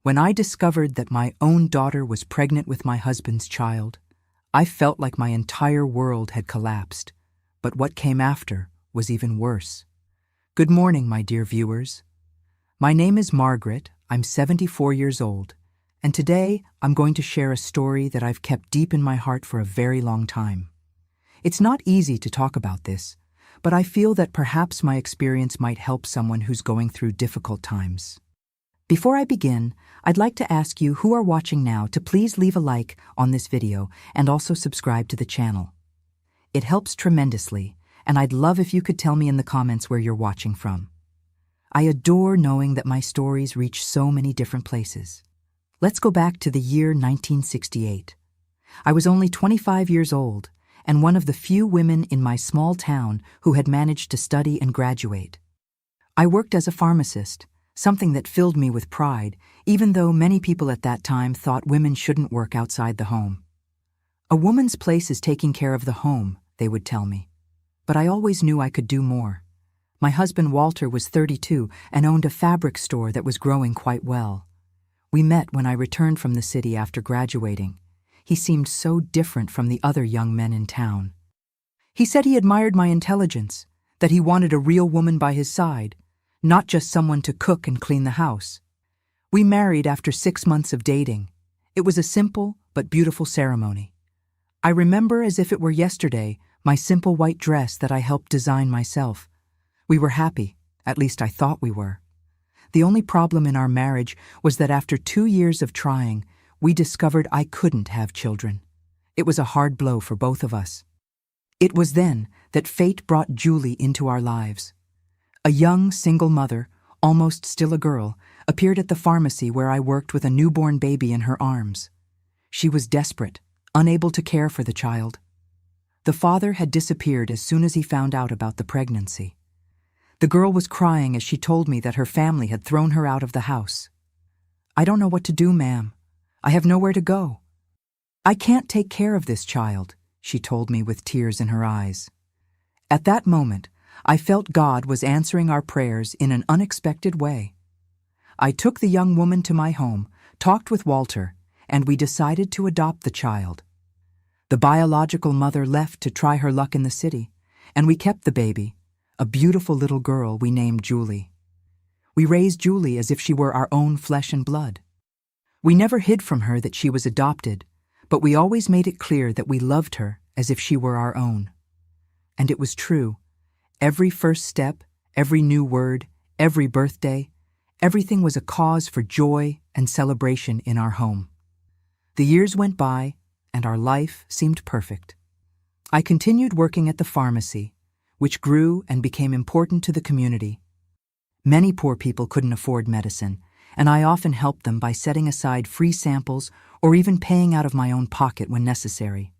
When I discovered that my own daughter was pregnant with my husband's child, I felt like my entire world had collapsed. But what came after was even worse. Good morning, my dear viewers. My name is Margaret, I'm 74 years old, and today I'm going to share a story that I've kept deep in my heart for a very long time. It's not easy to talk about this, but I feel that perhaps my experience might help someone who's going through difficult times. Before I begin, I'd like to ask you who are watching now to please leave a like on this video and also subscribe to the channel. It helps tremendously, and I'd love if you could tell me in the comments where you're watching from. I adore knowing that my stories reach so many different places. Let's go back to the year 1968. I was only 25 years old and one of the few women in my small town who had managed to study and graduate. I worked as a pharmacist, something that filled me with pride, even though many people at that time thought women shouldn't work outside the home. A woman's place is taking care of the home, they would tell me. But I always knew I could do more. My husband Walter was 32 and owned a fabric store that was growing quite well. We met when I returned from the city after graduating. He seemed so different from the other young men in town. He said he admired my intelligence, that he wanted a real woman by his side, not just someone to cook and clean the house. We married after 6 months of dating. It was a simple but beautiful ceremony. I remember as if it were yesterday my simple white dress that I helped design myself. We were happy, at least I thought we were. The only problem in our marriage was that after 2 years of trying, we discovered I couldn't have children. It was a hard blow for both of us. It was then that fate brought Julie into our lives. A young, single mother, almost still a girl, appeared at the pharmacy where I worked with a newborn baby in her arms. She was desperate, unable to care for the child. The father had disappeared as soon as he found out about the pregnancy. The girl was crying as she told me that her family had thrown her out of the house. "I don't know what to do, ma'am. I have nowhere to go. I can't take care of this child," she told me with tears in her eyes. At that moment, I felt God was answering our prayers in an unexpected way. I took the young woman to my home, talked with Walter, and we decided to adopt the child. The biological mother left to try her luck in the city, and we kept the baby, a beautiful little girl we named Julie. We raised Julie as if she were our own flesh and blood. We never hid from her that she was adopted, but we always made it clear that we loved her as if she were our own. And it was true. Every first step, every new word, every birthday, everything was a cause for joy and celebration in our home. The years went by, and our life seemed perfect. I continued working at the pharmacy, which grew and became important to the community. Many poor people couldn't afford medicine, and I often helped them by setting aside free samples or even paying out of my own pocket when necessary.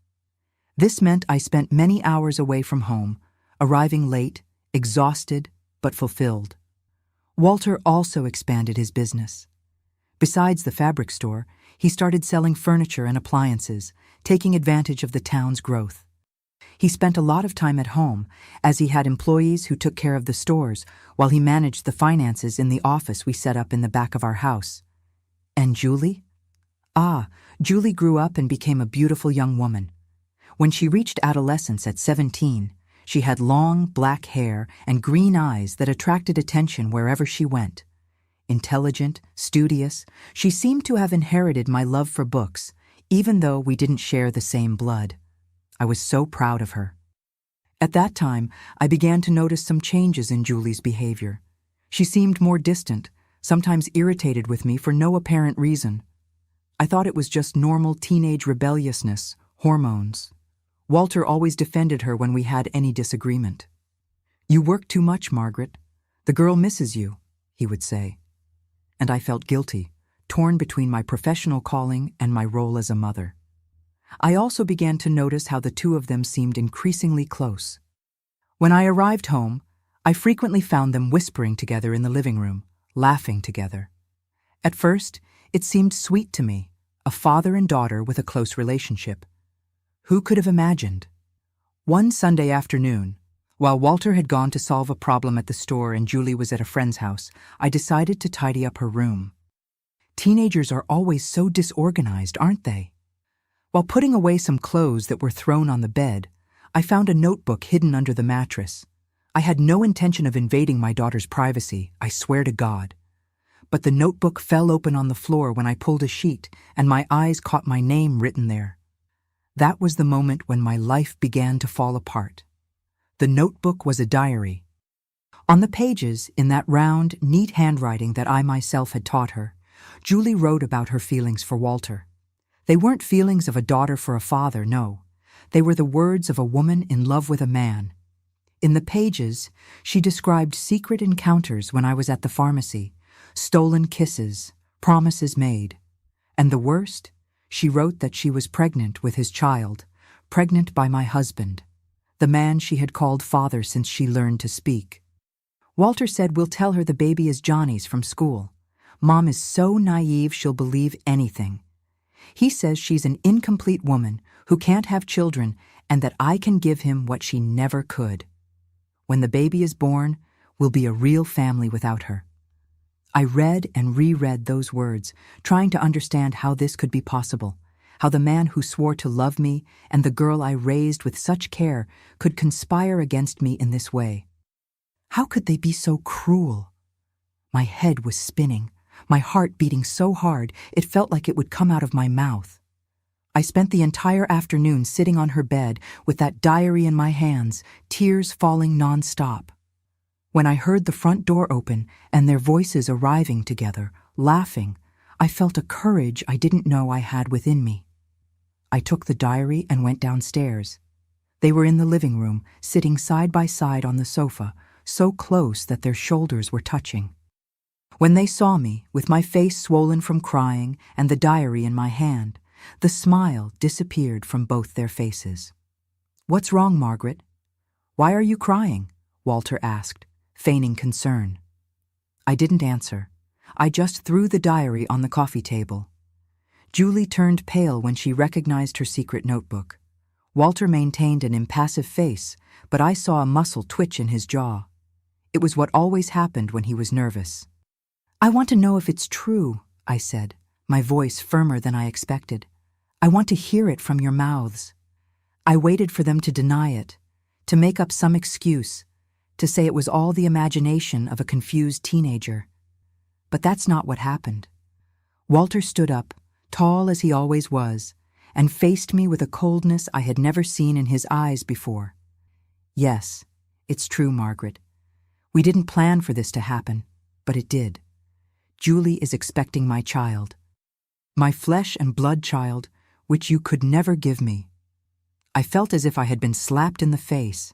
This meant I spent many hours away from home, arriving late, exhausted, but fulfilled. Walter also expanded his business. Besides the fabric store, he started selling furniture and appliances, taking advantage of the town's growth. He spent a lot of time at home, as he had employees who took care of the stores while he managed the finances in the office we set up in the back of our house. And Julie? Julie grew up and became a beautiful young woman. When she reached adolescence at 17, she had long, black hair and green eyes that attracted attention wherever she went. Intelligent, studious, she seemed to have inherited my love for books, even though we didn't share the same blood. I was so proud of her. At that time, I began to notice some changes in Julie's behavior. She seemed more distant, sometimes irritated with me for no apparent reason. I thought it was just normal teenage rebelliousness, hormones. Walter always defended her when we had any disagreement. "You work too much, Margaret. The girl misses you," he would say. And I felt guilty, torn between my professional calling and my role as a mother. I also began to notice how the two of them seemed increasingly close. When I arrived home, I frequently found them whispering together in the living room, laughing together. At first, it seemed sweet to me, a father and daughter with a close relationship. Who could have imagined? One Sunday afternoon, while Walter had gone to solve a problem at the store and Julie was at a friend's house, I decided to tidy up her room. Teenagers are always so disorganized, aren't they? While putting away some clothes that were thrown on the bed, I found a notebook hidden under the mattress. I had no intention of invading my daughter's privacy, I swear to God. But the notebook fell open on the floor when I pulled a sheet, and my eyes caught my name written there. That was the moment when my life began to fall apart. The notebook was a diary. On the pages, in that round, neat handwriting that I myself had taught her, Julie wrote about her feelings for Walter. They weren't feelings of a daughter for a father, no. They were the words of a woman in love with a man. In the pages, she described secret encounters when I was at the pharmacy, stolen kisses, promises made. And the worst, she wrote that she was pregnant with his child, pregnant by my husband, the man she had called father since she learned to speak. Walter said we'll tell her the baby is Johnny's from school. Mom is so naive she'll believe anything. He says she's an incomplete woman who can't have children and that I can give him what she never could. When the baby is born, we'll be a real family without her. I read and reread those words, trying to understand how this could be possible, how the man who swore to love me and the girl I raised with such care could conspire against me in this way. How could they be so cruel? My head was spinning, my heart beating so hard it felt like it would come out of my mouth. I spent the entire afternoon sitting on her bed with that diary in my hands, tears falling non-stop. When I heard the front door open and their voices arriving together, laughing, I felt a courage I didn't know I had within me. I took the diary and went downstairs. They were in the living room, sitting side by side on the sofa, so close that their shoulders were touching. When they saw me, with my face swollen from crying and the diary in my hand, the smile disappeared from both their faces. "What's wrong, Margaret? Why are you crying?" Walter asked, feigning concern. I didn't answer. I just threw the diary on the coffee table. Julie turned pale when she recognized her secret notebook. Walter maintained an impassive face, but I saw a muscle twitch in his jaw. It was what always happened when he was nervous. "I want to know if it's true," I said, my voice firmer than I expected. "I want to hear it from your mouths." I waited for them to deny it, to make up some excuse, to say it was all the imagination of a confused teenager. But that's not what happened. Walter stood up, tall as he always was, and faced me with a coldness I had never seen in his eyes before. "Yes, it's true, Margaret. We didn't plan for this to happen, but it did. Julie is expecting my child. My flesh and blood child, which you could never give me." I felt as if I had been slapped in the face.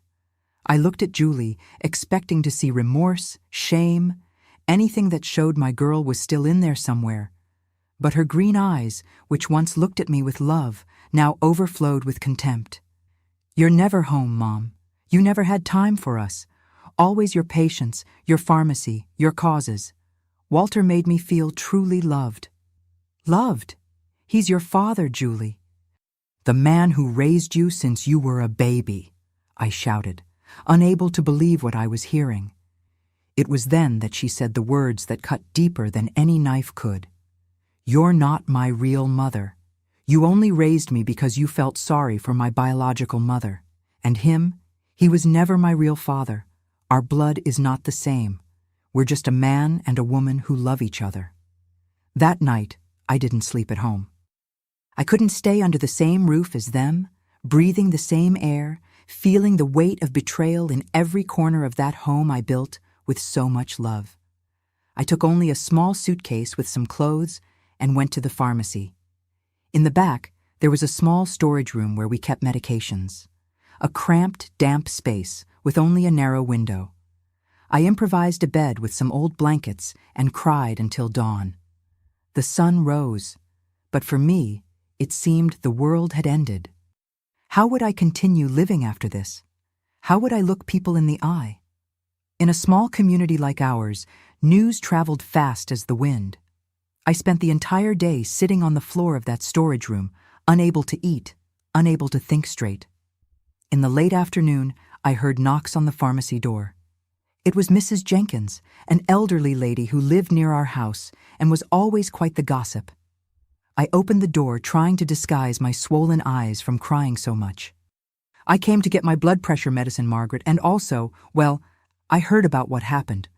I looked at Julie, expecting to see remorse, shame, anything that showed my girl was still in there somewhere. But her green eyes, which once looked at me with love, now overflowed with contempt. "You're never home, Mom. You never had time for us. Always your patience, your pharmacy, your causes. Walter made me feel truly loved." "Loved? He's your father, Julie." "The man who raised you since you were a baby," I shouted, unable to believe what I was hearing. It was then that she said the words that cut deeper than any knife could. "You're not my real mother. You only raised me because you felt sorry for my biological mother. And him, he was never my real father. Our blood is not the same. We're just a man and a woman who love each other." That night, I didn't sleep at home. I couldn't stay under the same roof as them, breathing the same air, feeling the weight of betrayal in every corner of that home I built with so much love. I took only a small suitcase with some clothes and went to the pharmacy. In the back, there was a small storage room where we kept medications. A cramped, damp space with only a narrow window. I improvised a bed with some old blankets and cried until dawn. The sun rose, but for me, it seemed the world had ended. How would I continue living after this? How would I look people in the eye? In a small community like ours, news traveled fast as the wind. I spent the entire day sitting on the floor of that storage room, unable to eat, unable to think straight. In the late afternoon, I heard knocks on the pharmacy door. It was Mrs. Jenkins, an elderly lady who lived near our house and was always quite the gossip. I opened the door, trying to disguise my swollen eyes from crying so much. "I came to get my blood pressure medicine, Margaret, and also, well, I heard about what happened.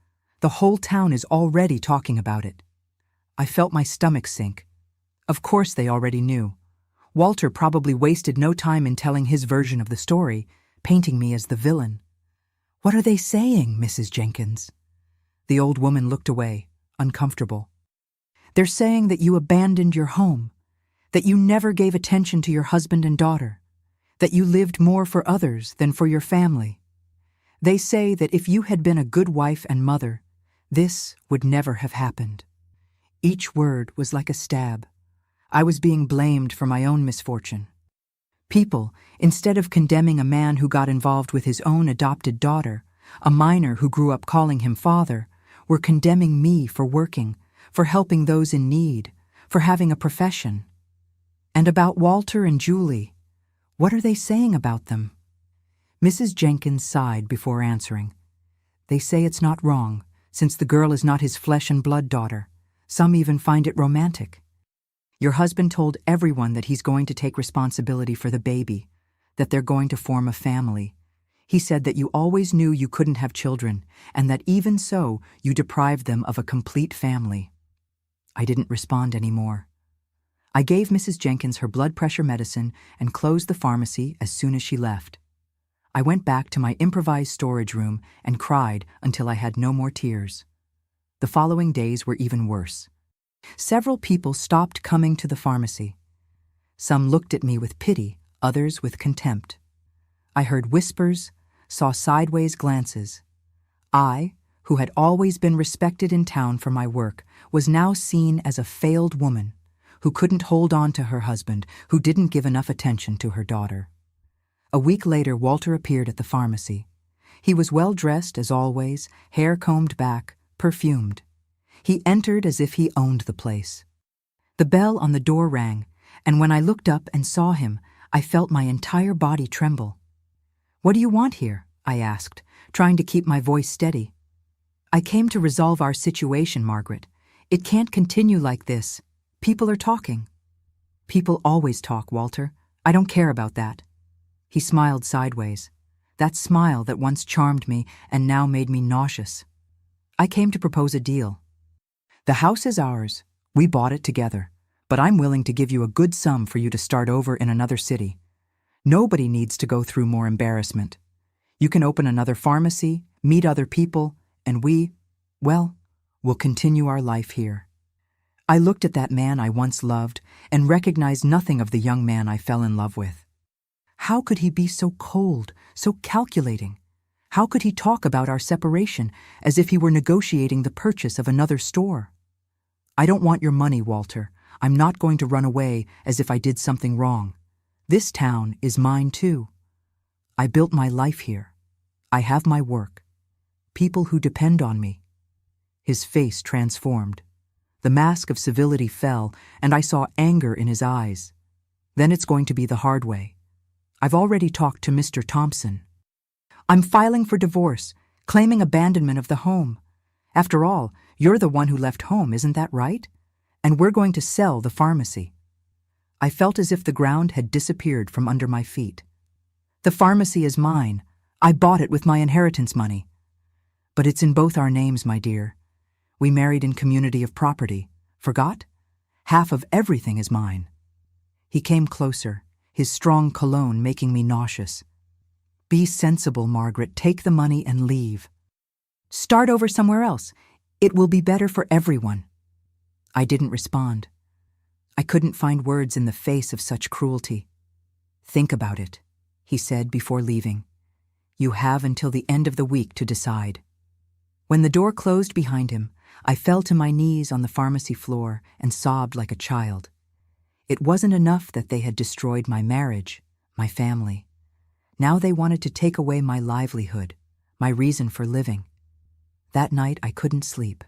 The whole town is already talking about it." I felt my stomach sink. Of course they already knew. Walter probably wasted no time in telling his version of the story, painting me as the villain. "What are they saying, Mrs. Jenkins?" The old woman looked away, uncomfortable. "They're saying that you abandoned your home, that you never gave attention to your husband and daughter, that you lived more for others than for your family. They say that if you had been a good wife and mother, this would never have happened." Each word was like a stab. I was being blamed for my own misfortune. People, instead of condemning a man who got involved with his own adopted daughter, a minor who grew up calling him father, were condemning me for working, for helping those in need, for having a profession. And about Walter and Julie, what are they saying about them? Mrs. Jenkins sighed before answering. "They say it's not wrong, since the girl is not his flesh and blood daughter. Some even find it romantic. Your husband told everyone that he's going to take responsibility for the baby, that they're going to form a family. He said that you always knew you couldn't have children, and that even so, you deprived them of a complete family." I didn't respond anymore. I gave Mrs. Jenkins her blood pressure medicine and closed the pharmacy as soon as she left. I went back to my improvised storage room and cried until I had no more tears. The following days were even worse. Several people stopped coming to the pharmacy. Some looked at me with pity, others with contempt. I heard whispers, saw sideways glances. I, who had always been respected in town for my work, was now seen as a failed woman, who couldn't hold on to her husband, who didn't give enough attention to her daughter. A week later, Walter appeared at the pharmacy. He was well dressed as always, hair combed back, perfumed. He entered as if he owned the place. The bell on the door rang, and when I looked up and saw him, I felt my entire body tremble. "What do you want here?" I asked, trying to keep my voice steady. "I came to resolve our situation, Margaret. It can't continue like this. People are talking." "People always talk, Walter. I don't care about that." He smiled sideways, that smile that once charmed me and now made me nauseous. "I came to propose a deal. The house is ours. We bought it together, but I'm willing to give you a good sum for you to start over in another city. Nobody needs to go through more embarrassment. You can open another pharmacy, meet other people, and we'll continue our life here." I looked at that man I once loved and recognized nothing of the young man I fell in love with. How could he be so cold, so calculating? How could he talk about our separation as if he were negotiating the purchase of another store? "I don't want your money, Walter. I'm not going to run away as if I did something wrong. This town is mine too. I built my life here. I have my work. People who depend on me." His face transformed. The mask of civility fell, and I saw anger in his eyes. "Then it's going to be the hard way. I've already talked to Mr. Thompson. I'm filing for divorce, claiming abandonment of the home. After all, you're the one who left home, isn't that right? And we're going to sell the pharmacy." I felt as if the ground had disappeared from under my feet. "The pharmacy is mine. I bought it with my inheritance money." "But it's in both our names, my dear. We married in community of property. Forgot? Half of everything is mine." He came closer, his strong cologne making me nauseous. "Be sensible, Margaret. Take the money and leave. Start over somewhere else. It will be better for everyone." I didn't respond. I couldn't find words in the face of such cruelty. "Think about it," he said before leaving. "You have until the end of the week to decide." When the door closed behind him, I fell to my knees on the pharmacy floor and sobbed like a child. It wasn't enough that they had destroyed my marriage, my family. Now they wanted to take away my livelihood, my reason for living. That night I couldn't sleep.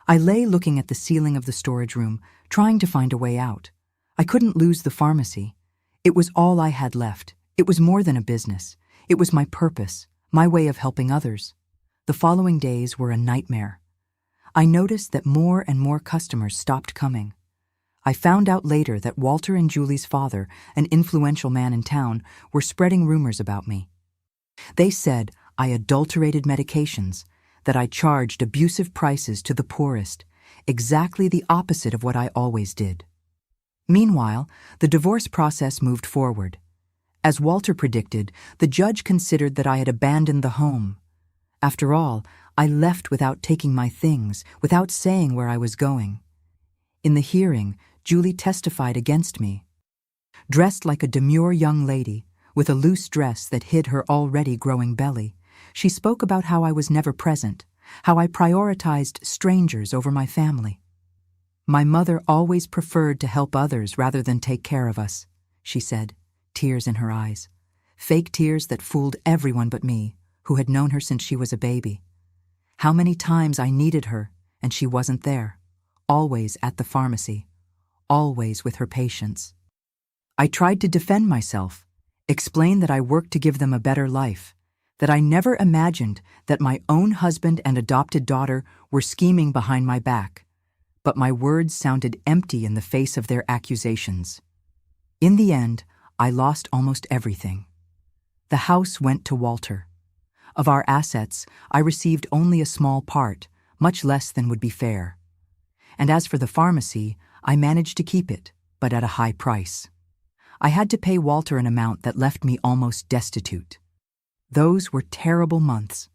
I lay looking at the ceiling of the storage room, trying to find a way out. I couldn't lose the pharmacy. It was all I had left. It was more than a business. It was my purpose, my way of helping others. The following days were a nightmare. I noticed that more and more customers stopped coming. I found out later that Walter and Julie's father, an influential man in town, were spreading rumors about me. They said I adulterated medications, that I charged abusive prices to the poorest, exactly the opposite of what I always did. Meanwhile, the divorce process moved forward. As Walter predicted, the judge considered that I had abandoned the home. After all, I left without taking my things, without saying where I was going. In the hearing, Julie testified against me. Dressed like a demure young lady, with a loose dress that hid her already growing belly, she spoke about how I was never present, how I prioritized strangers over my family. My mother always preferred to help others rather than take care of us, she said, tears in her eyes. Fake tears that fooled everyone but me, who had known her since she was a baby. How many times I needed her, and she wasn't there, always at the pharmacy, always with her patients. I tried to defend myself, explain that I worked to give them a better life, that I never imagined that my own husband and adopted daughter were scheming behind my back, but my words sounded empty in the face of their accusations. In the end, I lost almost everything. The house went to Walter. Of our assets, I received only a small part, much less than would be fair. And as for the pharmacy, I managed to keep it, but at a high price. I had to pay Walter an amount that left me almost destitute. Those were terrible months.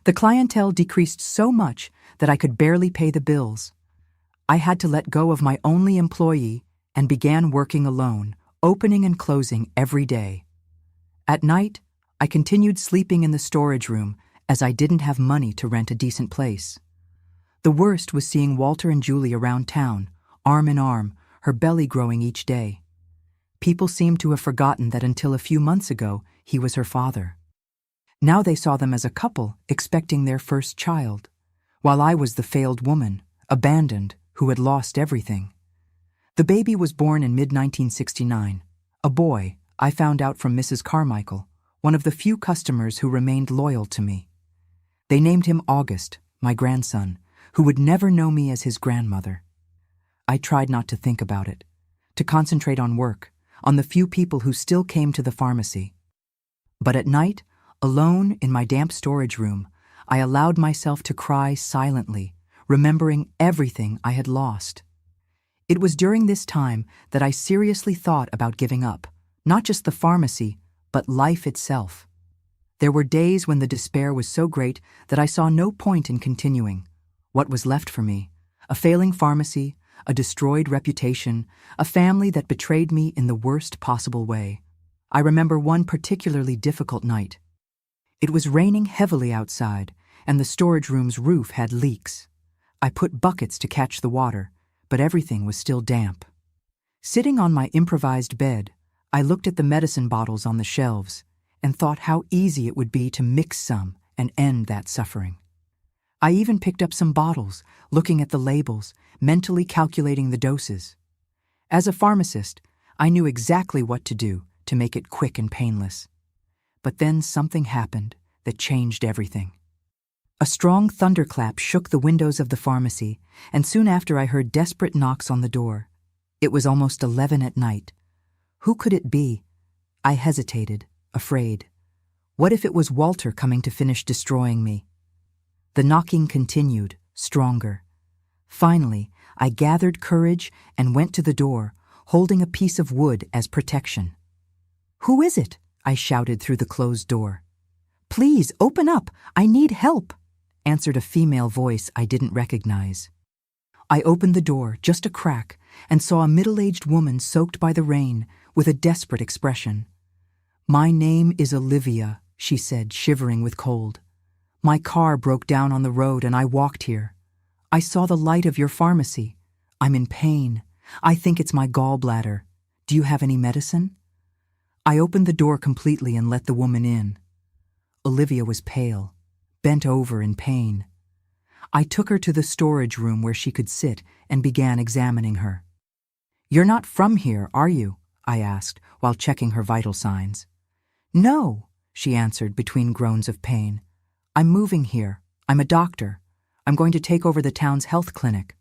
The clientele decreased so much that I could barely pay the bills. I had to let go of my only employee and began working alone, opening and closing every day. At night, I continued sleeping in the storage room as I didn't have money to rent a decent place. The worst was seeing Walter and Julie around town, arm in arm, her belly growing each day. People seemed to have forgotten that until a few months ago, he was her father. Now they saw them as a couple expecting their first child, while I was the failed woman, abandoned, who had lost everything. The baby was born in mid-1969, a boy, I found out from Mrs. Carmichael, one of the few customers who remained loyal to me. They named him August, my grandson, who would never know me as his grandmother. I tried not to think about it, to concentrate on work, on the few people who still came to the pharmacy. But at night, alone in my damp storage room, I allowed myself to cry silently, remembering everything I had lost. It was during this time that I seriously thought about giving up, not just the pharmacy, but life itself. There were days when the despair was so great that I saw no point in continuing. What was left for me? A failing pharmacy, a destroyed reputation, a family that betrayed me in the worst possible way. I remember one particularly difficult night. It was raining heavily outside, and the storage room's roof had leaks. I put buckets to catch the water, but everything was still damp. Sitting on my improvised bed, I looked at the medicine bottles on the shelves and thought how easy it would be to mix some and end that suffering. I even picked up some bottles, looking at the labels, mentally calculating the doses. As a pharmacist, I knew exactly what to do to make it quick and painless. But then something happened that changed everything. A strong thunderclap shook the windows of the pharmacy, and soon after I heard desperate knocks on the door. It was almost 11 at night. Who could it be? I hesitated, afraid. What if it was Walter coming to finish destroying me? The knocking continued, stronger. Finally, I gathered courage and went to the door, holding a piece of wood as protection. "Who is it?" I shouted through the closed door. "Please, open up! I need help!" answered a female voice I didn't recognize. I opened the door, just a crack, and saw a middle-aged woman soaked by the rain, with a desperate expression. "My name is Olivia," she said, shivering with cold. "My car broke down on the road and I walked here. I saw the light of your pharmacy. I'm in pain. I think it's my gallbladder. Do you have any medicine?" I opened the door completely and let the woman in. Olivia was pale, bent over in pain. I took her to the storage room where she could sit and began examining her. "You're not from here, are you?" I asked, while checking her vital signs. "No," she answered between groans of pain. "I'm moving here. I'm a doctor. I'm going to take over the town's health clinic.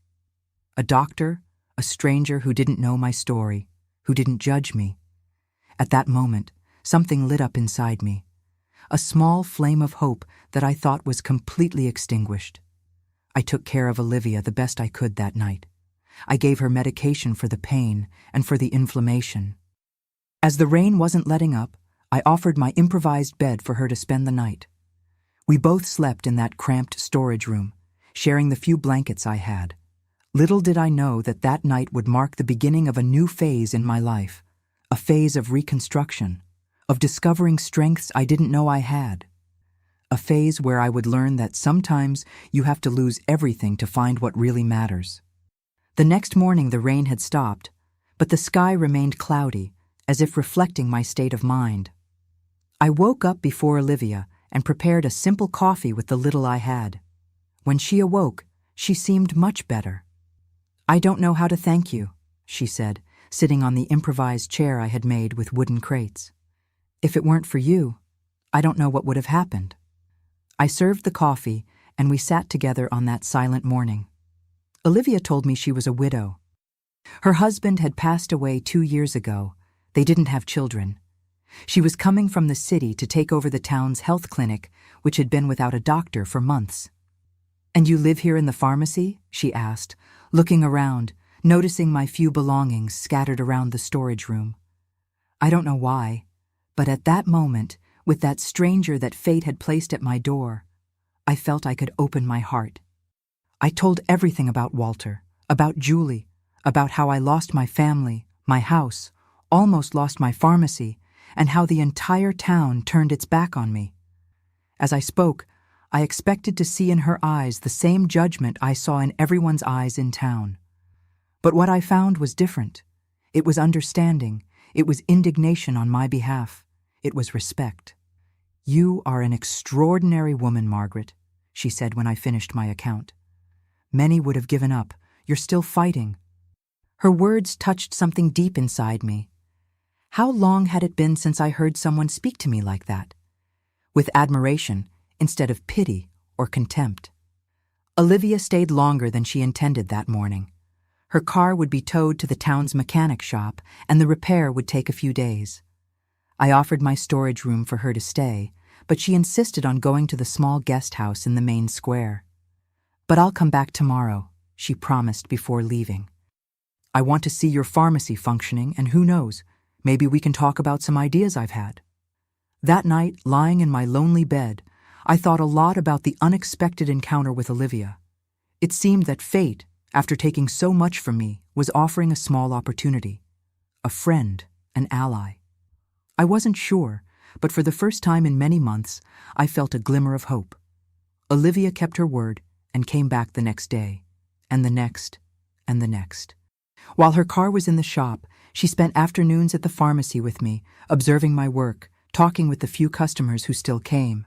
A doctor, a stranger who didn't know my story, who didn't judge me. At that moment, something lit up inside me. A small flame of hope that I thought was completely extinguished. I took care of Olivia the best I could that night. I gave her medication for the pain and for the inflammation. As the rain wasn't letting up, I offered my improvised bed for her to spend the night. We both slept in that cramped storage room, sharing the few blankets I had. Little did I know that that night would mark the beginning of a new phase in my life, a phase of reconstruction, of discovering strengths I didn't know I had. A phase where I would learn that sometimes you have to lose everything to find what really matters. The next morning the rain had stopped, but the sky remained cloudy, as if reflecting my state of mind. I woke up before Olivia and prepared a simple coffee with the little I had. When she awoke, she seemed much better. "I don't know how to thank you," she said, sitting on the improvised chair I had made with wooden crates. "If it weren't for you, I don't know what would have happened." I served the coffee, and we sat together on that silent morning. Olivia told me she was a widow. Her husband had passed away 2 years ago. They didn't have children. She was coming from the city to take over the town's health clinic, which had been without a doctor for months. "And you live here in the pharmacy?" she asked, looking around, noticing my few belongings scattered around the storage room. I don't know why, but at that moment, with that stranger that fate had placed at my door, I felt I could open my heart. I told everything about Walter, about Julie, about how I lost my family, my house, almost lost my pharmacy, and how the entire town turned its back on me. As I spoke, I expected to see in her eyes the same judgment I saw in everyone's eyes in town. But what I found was different. It was understanding. It was indignation on my behalf. It was respect. "You are an extraordinary woman, Margaret," she said when I finished my account. "Many would have given up. You're still fighting." Her words touched something deep inside me. How long had it been since I heard someone speak to me like that? With admiration instead of pity or contempt. Olivia stayed longer than she intended that morning. Her car would be towed to the town's mechanic shop, and the repair would take a few days. I offered my storage room for her to stay, but she insisted on going to the small guest house in the main square. "But I'll come back tomorrow," she promised before leaving. "I want to see your pharmacy functioning, and who knows, maybe we can talk about some ideas I've had." That night, lying in my lonely bed, I thought a lot about the unexpected encounter with Olivia. It seemed that fate, after taking so much from me, was offering a small opportunity. A friend, an ally. I wasn't sure, but for the first time in many months, I felt a glimmer of hope. Olivia kept her word and came back the next day, and the next, and the next. While her car was in the shop, she spent afternoons at the pharmacy with me, observing my work, talking with the few customers who still came.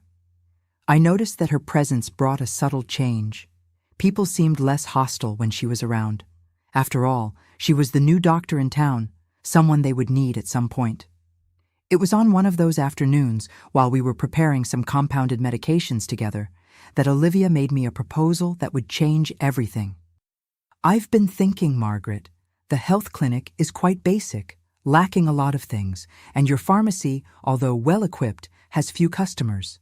I noticed that her presence brought a subtle change. People seemed less hostile when she was around. After all, she was the new doctor in town, someone they would need at some point. It was on one of those afternoons, while we were preparing some compounded medications together, that Olivia made me a proposal that would change everything. "I've been thinking, Margaret, the health clinic is quite basic, lacking a lot of things, and your pharmacy, although well-equipped, has few customers.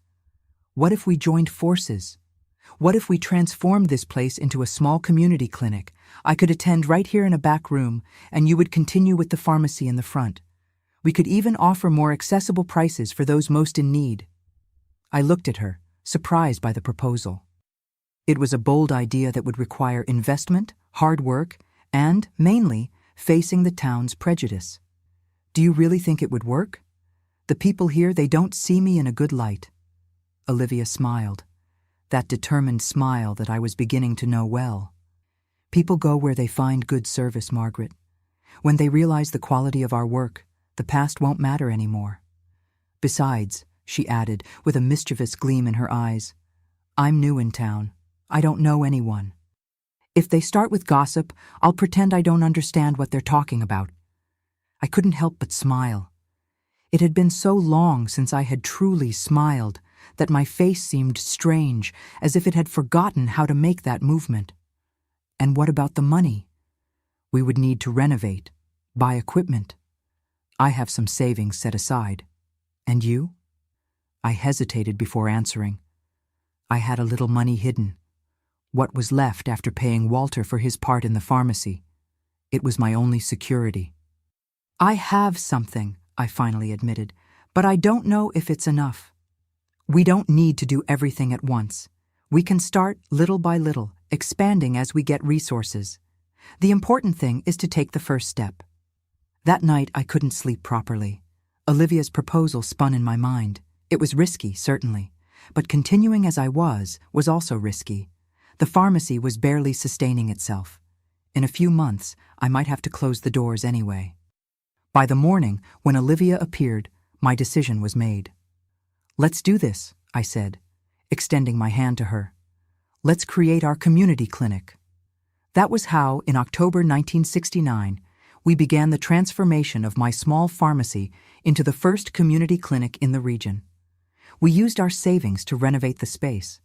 What if we joined forces? What if we transformed this place into a small community clinic? I could attend right here in a back room, and you would continue with the pharmacy in the front. We could even offer more accessible prices for those most in need." I looked at her, surprised by the proposal. It was a bold idea that would require investment, hard work, and, mainly, facing the town's prejudice. "Do you really think it would work? The people here, they don't see me in a good light." Olivia smiled, that determined smile that I was beginning to know well. "People go where they find good service, Margaret. When they realize the quality of our work, the past won't matter anymore. Besides," she added, with a mischievous gleam in her eyes, "I'm new in town. I don't know anyone. If they start with gossip, I'll pretend I don't understand what they're talking about." I couldn't help but smile. It had been so long since I had truly smiled that my face seemed strange, as if it had forgotten how to make that movement. And what about the money? We would need to renovate, buy equipment. I have some savings set aside. And you? I hesitated before answering. I had a little money hidden. What was left after paying Walter for his part in the pharmacy. It was my only security. I have something, I finally admitted, but I don't know if it's enough. We don't need to do everything at once. We can start little by little, expanding as we get resources. The important thing is to take the first step. That night I couldn't sleep properly. Olivia's proposal spun in my mind. It was risky, certainly, but continuing as I was also risky. The pharmacy was barely sustaining itself. In a few months, I might have to close the doors anyway. By the morning, when Olivia appeared, my decision was made. "Let's do this," I said, extending my hand to her. "Let's create our community clinic." That was how, in October 1969, we began the transformation of my small pharmacy into the first community clinic in the region. We used our savings to renovate the space.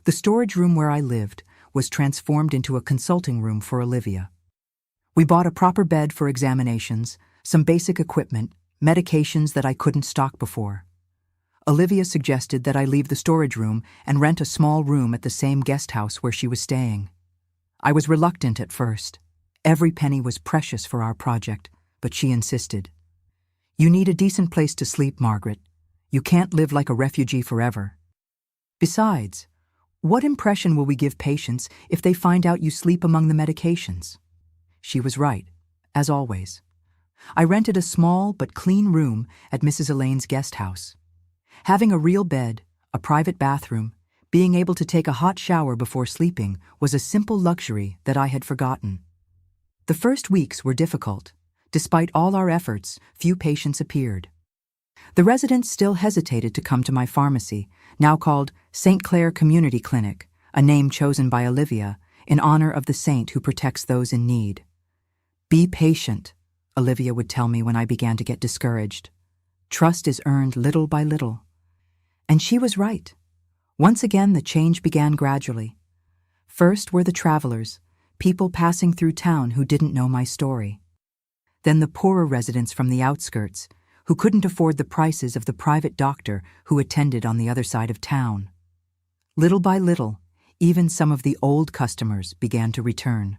The storage room where I lived was transformed into a consulting room for Olivia. We bought a proper bed for examinations, some basic equipment, medications that I couldn't stock before. Olivia suggested that I leave the storage room and rent a small room at the same guest house where she was staying. I was reluctant at first. Every penny was precious for our project, but she insisted. "You need a decent place to sleep, Margaret. You can't live like a refugee forever. Besides, what impression will we give patients if they find out you sleep among the medications?" She was right, as always. I rented a small but clean room at Mrs. Elaine's guest house. Having a real bed, a private bathroom, being able to take a hot shower before sleeping was a simple luxury that I had forgotten. The first weeks were difficult. Despite all our efforts, few patients appeared. The residents still hesitated to come to my pharmacy, now called St. Clair Community Clinic, a name chosen by Olivia in honor of the saint who protects those in need. "Be patient," Olivia would tell me when I began to get discouraged. "Trust is earned little by little." And she was right. Once again, the change began gradually. First were the travelers, people passing through town who didn't know my story. Then the poorer residents from the outskirts, who couldn't afford the prices of the private doctor who attended on the other side of town. Little by little, even some of the old customers began to return.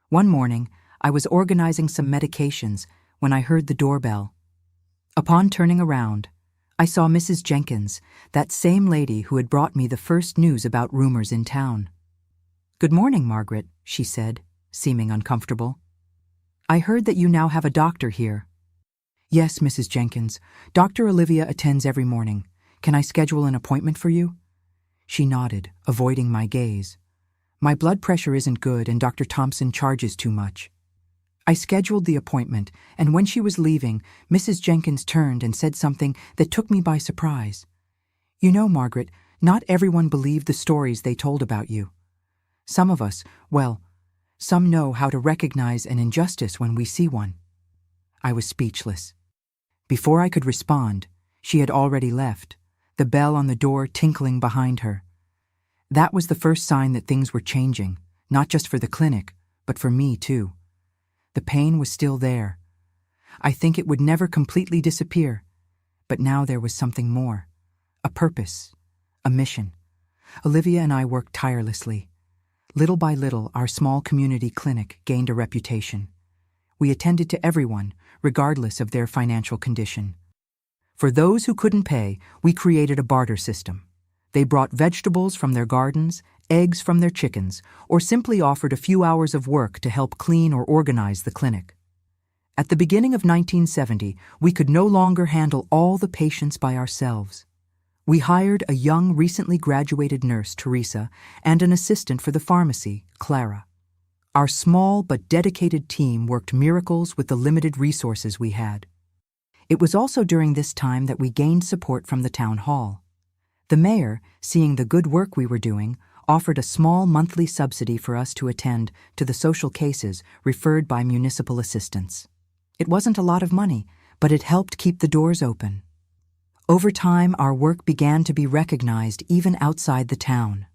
One morning, I was organizing some medications when I heard the doorbell. Upon turning around, I saw Mrs. Jenkins, that same lady who had brought me the first news about rumors in town. "Good morning, Margaret," she said, seeming uncomfortable. "I heard that you now have a doctor here." "Yes, Mrs. Jenkins. Dr. Olivia attends every morning. Can I schedule an appointment for you?" She nodded, avoiding my gaze. "My blood pressure isn't good and Dr. Thompson charges too much." I scheduled the appointment, and when she was leaving, Mrs. Jenkins turned and said something that took me by surprise. "You know, Margaret, not everyone believed the stories they told about you. Some of us, well, some know how to recognize an injustice when we see one." I was speechless. Before I could respond, she had already left, the bell on the door tinkling behind her. That was the first sign that things were changing, not just for the clinic, but for me too. The pain was still there. I think it would never completely disappear, but now there was something more. A purpose, a mission. Olivia and I worked tirelessly. Little by little, our small community clinic gained a reputation. We attended to everyone, regardless of their financial condition. For those who couldn't pay, we created a barter system. They brought vegetables from their gardens, eggs from their chickens, or simply offered a few hours of work to help clean or organize the clinic. At the beginning of 1970, we could no longer handle all the patients by ourselves. We hired a young, recently graduated nurse, Teresa, and an assistant for the pharmacy, Clara. Our small but dedicated team worked miracles with the limited resources we had. It was also during this time that we gained support from the town hall. The mayor, seeing the good work we were doing, offered a small monthly subsidy for us to attend to the social cases referred by municipal assistants. It wasn't a lot of money, but it helped keep the doors open. Over time, our work began to be recognized even outside the town.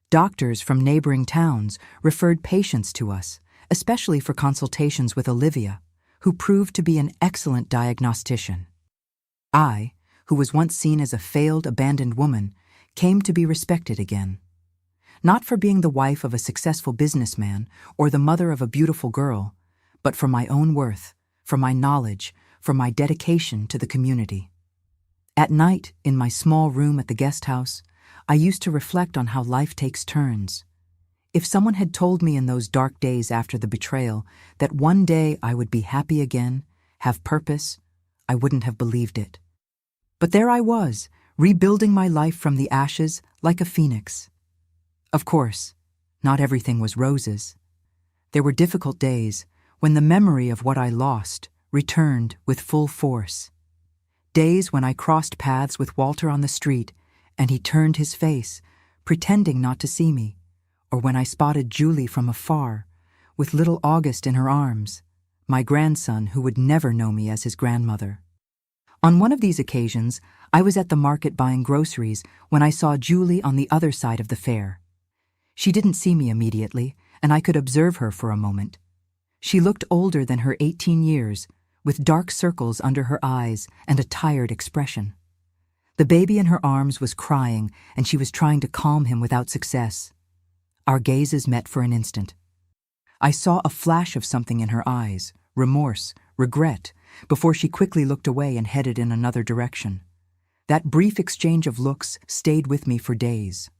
Doctors from neighboring towns referred patients to us, especially for consultations with Olivia, who proved to be an excellent diagnostician. I, who was once seen as a failed, abandoned woman, came to be respected again. Not for being the wife of a successful businessman or the mother of a beautiful girl, but for my own worth, for my knowledge, for my dedication to the community. At night, in my small room at the guest house, I used to reflect on how life takes turns. If someone had told me in those dark days after the betrayal that one day I would be happy again, have purpose, I wouldn't have believed it. But there I was, rebuilding my life from the ashes like a phoenix. Of course, not everything was roses. There were difficult days when the memory of what I lost returned with full force. Days when I crossed paths with Walter on the street and he turned his face, pretending not to see me, or when I spotted Julie from afar, with little August in her arms, my grandson who would never know me as his grandmother. On one of these occasions, I was at the market buying groceries when I saw Julie on the other side of the fair. She didn't see me immediately, and I could observe her for a moment. She looked older than her 18 years, with dark circles under her eyes and a tired expression. The baby in her arms was crying, and she was trying to calm him without success. Our gazes met for an instant. I saw a flash of something in her eyes, remorse, regret, before she quickly looked away and headed in another direction. That brief exchange of looks stayed with me for days.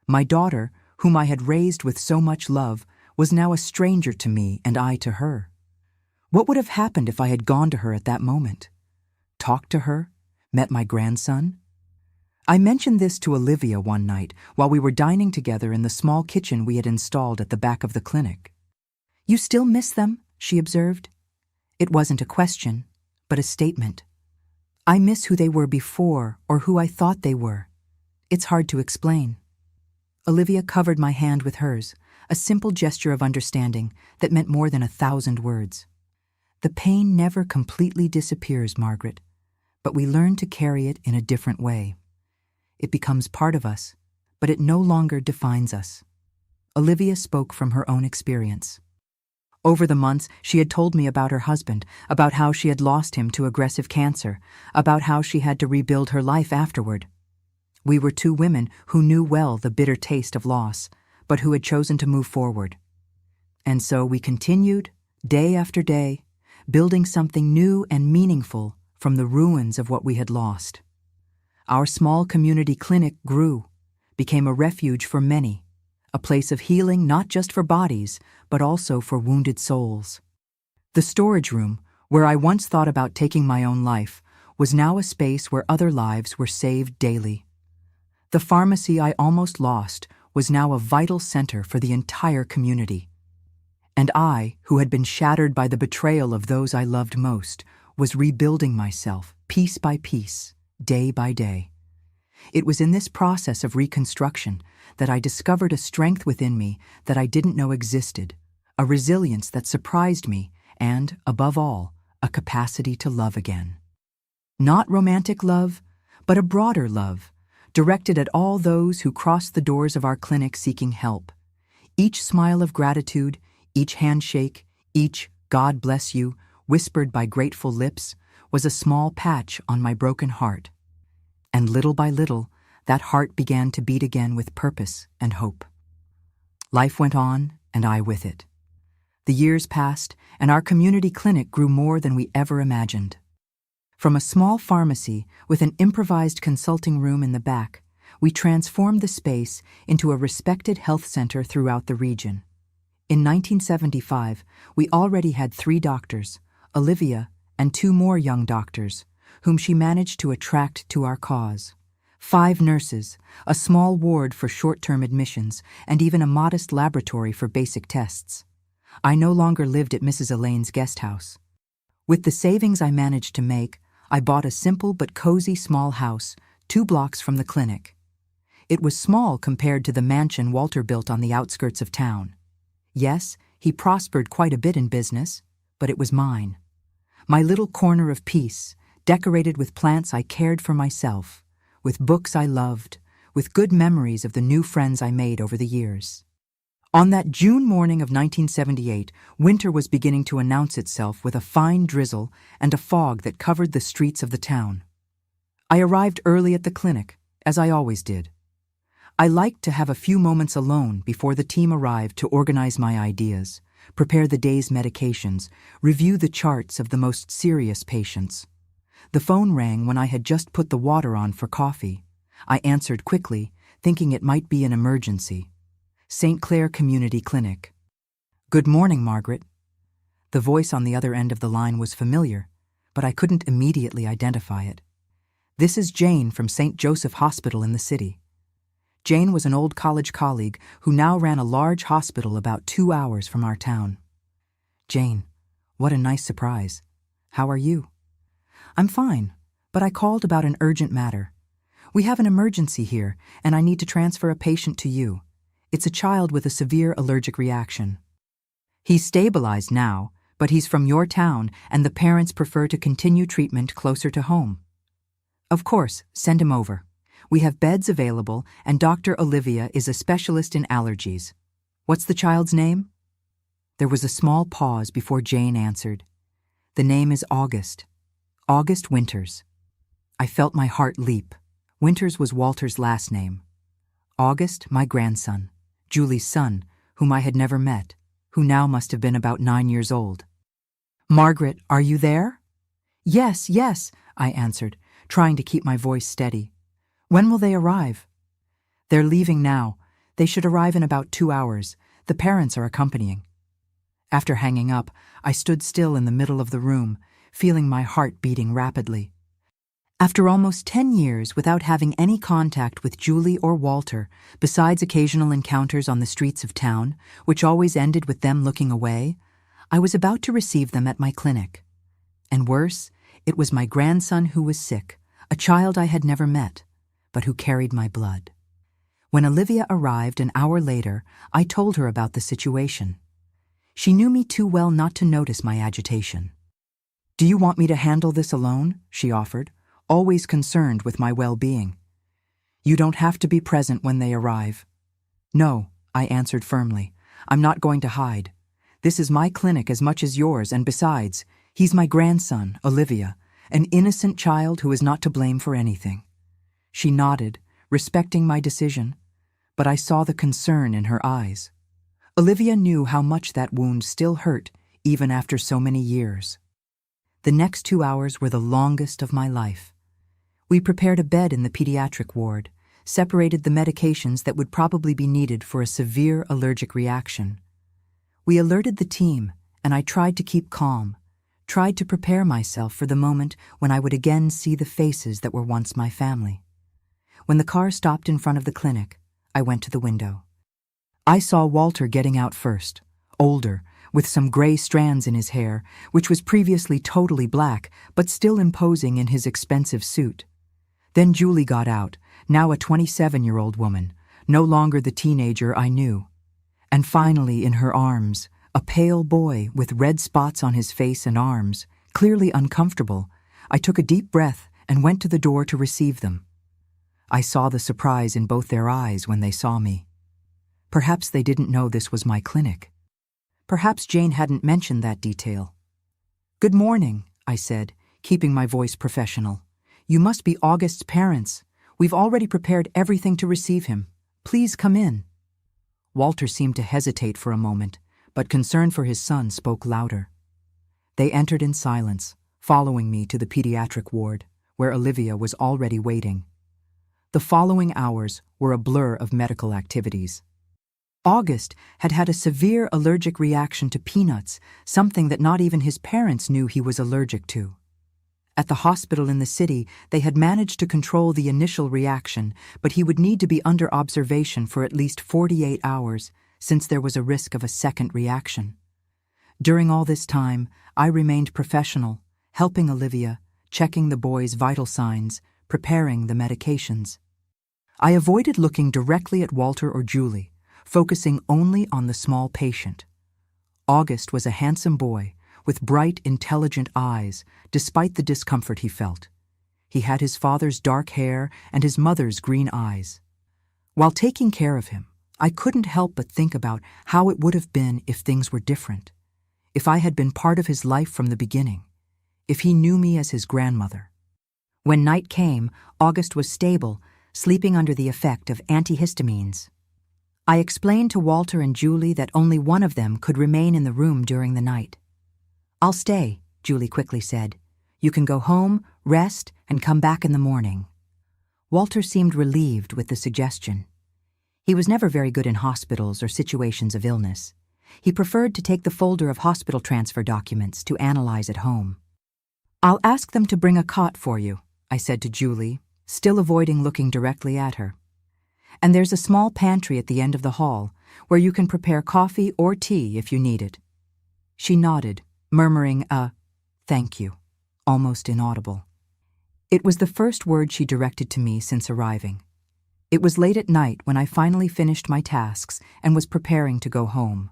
My daughter, whom I had raised with so much love, was now a stranger to me and I to her. What would have happened if I had gone to her at that moment? Talked to her? Met my grandson? I mentioned this to Olivia one night while we were dining together in the small kitchen we had installed at the back of the clinic. "You still miss them?" she observed. It wasn't a question, but a statement. I miss who they were before or who I thought they were. It's hard to explain. Olivia covered my hand with hers, a simple gesture of understanding that meant more than 1,000 words. The pain never completely disappears, Margaret, but we learn to carry it in a different way. It becomes part of us, but it no longer defines us. Olivia spoke from her own experience. Over the months, she had told me about her husband, about how she had lost him to aggressive cancer, about how she had to rebuild her life afterward. We were two women who knew well the bitter taste of loss, but who had chosen to move forward. And so we continued, day after day, building something new and meaningful from the ruins of what we had lost. Our small community clinic grew, became a refuge for many, a place of healing not just for bodies, but also for wounded souls. The storage room, where I once thought about taking my own life, was now a space where other lives were saved daily. The pharmacy I almost lost was now a vital center for the entire community. And I, who had been shattered by the betrayal of those I loved most, was rebuilding myself, piece by piece, day by day. It was in this process of reconstruction that I discovered a strength within me that I didn't know existed, a resilience that surprised me, and, above all, a capacity to love again. Not romantic love, but a broader love, directed at all those who crossed the doors of our clinic seeking help. Each smile of gratitude, each handshake, each "God bless you," whispered by grateful lips, was a small patch on my broken heart. And little by little, that heart began to beat again with purpose and hope. Life went on, and I with it. The years passed, and our community clinic grew more than we ever imagined. From a small pharmacy with an improvised consulting room in the back, we transformed the space into a respected health center throughout the region. In 1975, we already had 3 doctors, Olivia and 2 more young doctors, whom she managed to attract to our cause. 5 nurses, a small ward for short-term admissions, and even a modest laboratory for basic tests. I no longer lived at Mrs. Elaine's guest house. With the savings I managed to make, I bought a simple but cozy small house, 2 blocks from the clinic. It was small compared to the mansion Walter built on the outskirts of town. Yes, he prospered quite a bit in business, but it was mine. My little corner of peace, decorated with plants I cared for myself, with books I loved, with good memories of the new friends I made over the years. On that June morning of 1978, winter was beginning to announce itself with a fine drizzle and a fog that covered the streets of the town. I arrived early at the clinic, as I always did. I liked to have a few moments alone before the team arrived to organize my ideas, prepare the day's medications, review the charts of the most serious patients. The phone rang when I had just put the water on for coffee. I answered quickly, thinking it might be an emergency. St. Clair Community Clinic. "Good morning, Margaret." The voice on the other end of the line was familiar, but I couldn't immediately identify it. "This is Jane from St. Joseph Hospital in the city." Jane was an old college colleague who now ran a large hospital about 2 hours from our town. "Jane, what a nice surprise. How are you?" "I'm fine, but I called about an urgent matter. We have an emergency here, and I need to transfer a patient to you. It's a child with a severe allergic reaction. He's stabilized now, but he's from your town, and the parents prefer to continue treatment closer to home." "Of course, send him over. We have beds available, and Dr. Olivia is a specialist in allergies. What's the child's name?" There was a small pause before Jane answered. "The name is August. August Winters." I felt my heart leap. Winters was Walter's last name. August, my grandson, Julie's son, whom I had never met, who now must have been about 9 years old. "Margaret, are you there?" Yes, I answered, trying to keep my voice steady. "When will they arrive?" "They're leaving now. They should arrive in about 2 hours. The parents are accompanying." After hanging up, I stood still in the middle of the room, feeling my heart beating rapidly. After almost 10 years without having any contact with Julie or Walter, besides occasional encounters on the streets of town, which always ended with them looking away, I was about to receive them at my clinic. And worse, it was my grandson who was sick, a child I had never met, but who carried my blood. When Olivia arrived an hour later, I told her about the situation. She knew me too well not to notice my agitation. "Do you want me to handle this alone?" she offered, always concerned with my well-being. "You don't have to be present when they arrive." "No," I answered firmly. "I'm not going to hide. This is my clinic as much as yours, and besides, he's my grandson, Olivia, an innocent child who is not to blame for anything." She nodded, respecting my decision, but I saw the concern in her eyes. Olivia knew how much that wound still hurt, even after so many years. The next 2 hours were the longest of my life. We prepared a bed in the pediatric ward, separated the medications that would probably be needed for a severe allergic reaction. We alerted the team, and I tried to keep calm, tried to prepare myself for the moment when I would again see the faces that were once my family. When the car stopped in front of the clinic, I went to the window. I saw Walter getting out first, older, with some gray strands in his hair, which was previously totally black, but still imposing in his expensive suit. Then Julie got out, now a 27-year-old woman, no longer the teenager I knew. And finally, in her arms, a pale boy with red spots on his face and arms, clearly uncomfortable. I took a deep breath and went to the door to receive them. I saw the surprise in both their eyes when they saw me. Perhaps they didn't know this was my clinic. Perhaps Jane hadn't mentioned that detail. "Good morning," I said, keeping my voice professional. "You must be August's parents. We've already prepared everything to receive him. Please come in." Walter seemed to hesitate for a moment, but concern for his son spoke louder. They entered in silence, following me to the pediatric ward, where Olivia was already waiting. The following hours were a blur of medical activities. August had had a severe allergic reaction to peanuts, something that not even his parents knew he was allergic to. At the hospital in the city, they had managed to control the initial reaction, but he would need to be under observation for at least 48 hours, since there was a risk of a second reaction. During all this time, I remained professional, helping Olivia, checking the boy's vital signs, preparing the medications. I avoided looking directly at Walter or Julie, focusing only on the small patient. August was a handsome boy, with bright, intelligent eyes, despite the discomfort he felt. He had his father's dark hair and his mother's green eyes. While taking care of him, I couldn't help but think about how it would have been if things were different, if I had been part of his life from the beginning, if he knew me as his grandmother. When night came, August was stable, sleeping under the effect of antihistamines. I explained to Walter and Julie that only one of them could remain in the room during the night. "I'll stay," Julie quickly said. "You can go home, rest, and come back in the morning." Walter seemed relieved with the suggestion. He was never very good in hospitals or situations of illness. He preferred to take the folder of hospital transfer documents to analyze at home. "I'll ask them to bring a cot for you," I said to Julie, still avoiding looking directly at her. "And there's a small pantry at the end of the hall, where you can prepare coffee or tea if you need it." She nodded, murmuring a "thank you," almost inaudible. It was the first word she directed to me since arriving. It was late at night when I finally finished my tasks and was preparing to go home.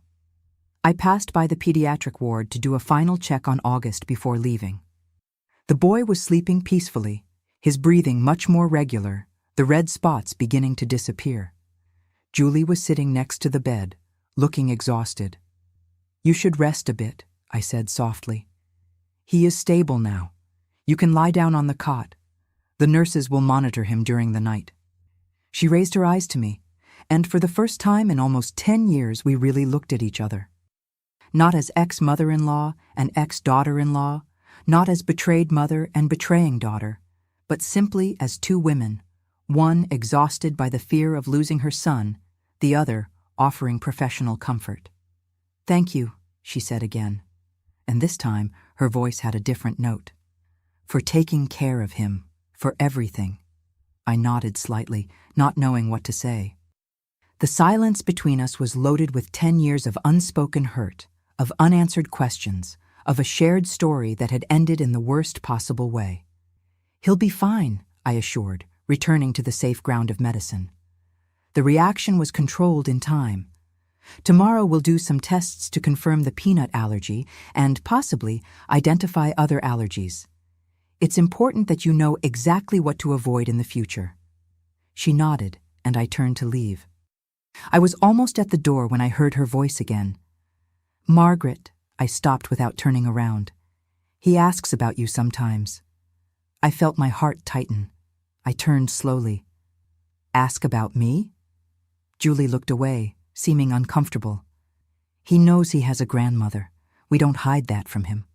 I passed by the pediatric ward to do a final check on August before leaving. The boy was sleeping peacefully, his breathing much more regular, the red spots beginning to disappear. Julie was sitting next to the bed, looking exhausted. "You should rest a bit," I said softly. "He is stable now. You can lie down on the cot. The nurses will monitor him during the night." She raised her eyes to me, and for the first time in almost 10 years we really looked at each other. Not as ex-mother-in-law and ex-daughter-in-law, not as betrayed mother and betraying daughter, but simply as two women, one exhausted by the fear of losing her son, the other offering professional comfort. "Thank you," she said again, and this time her voice had a different note. "For taking care of him, for everything." I nodded slightly, not knowing what to say. The silence between us was loaded with 10 years of unspoken hurt, of unanswered questions, of a shared story that had ended in the worst possible way. "He'll be fine," I assured, returning to the safe ground of medicine. The reaction was controlled in time. Tomorrow we'll do some tests to confirm the peanut allergy and, possibly, identify other allergies. It's important that you know exactly what to avoid in the future." She nodded, and I turned to leave. I was almost at the door when I heard her voice again. "Margaret," I stopped without turning around. "He asks about you sometimes." I felt my heart tighten. I turned slowly. "Ask about me?" Julie looked away, seeming uncomfortable. "He knows he has a grandmother. We don't hide that from him.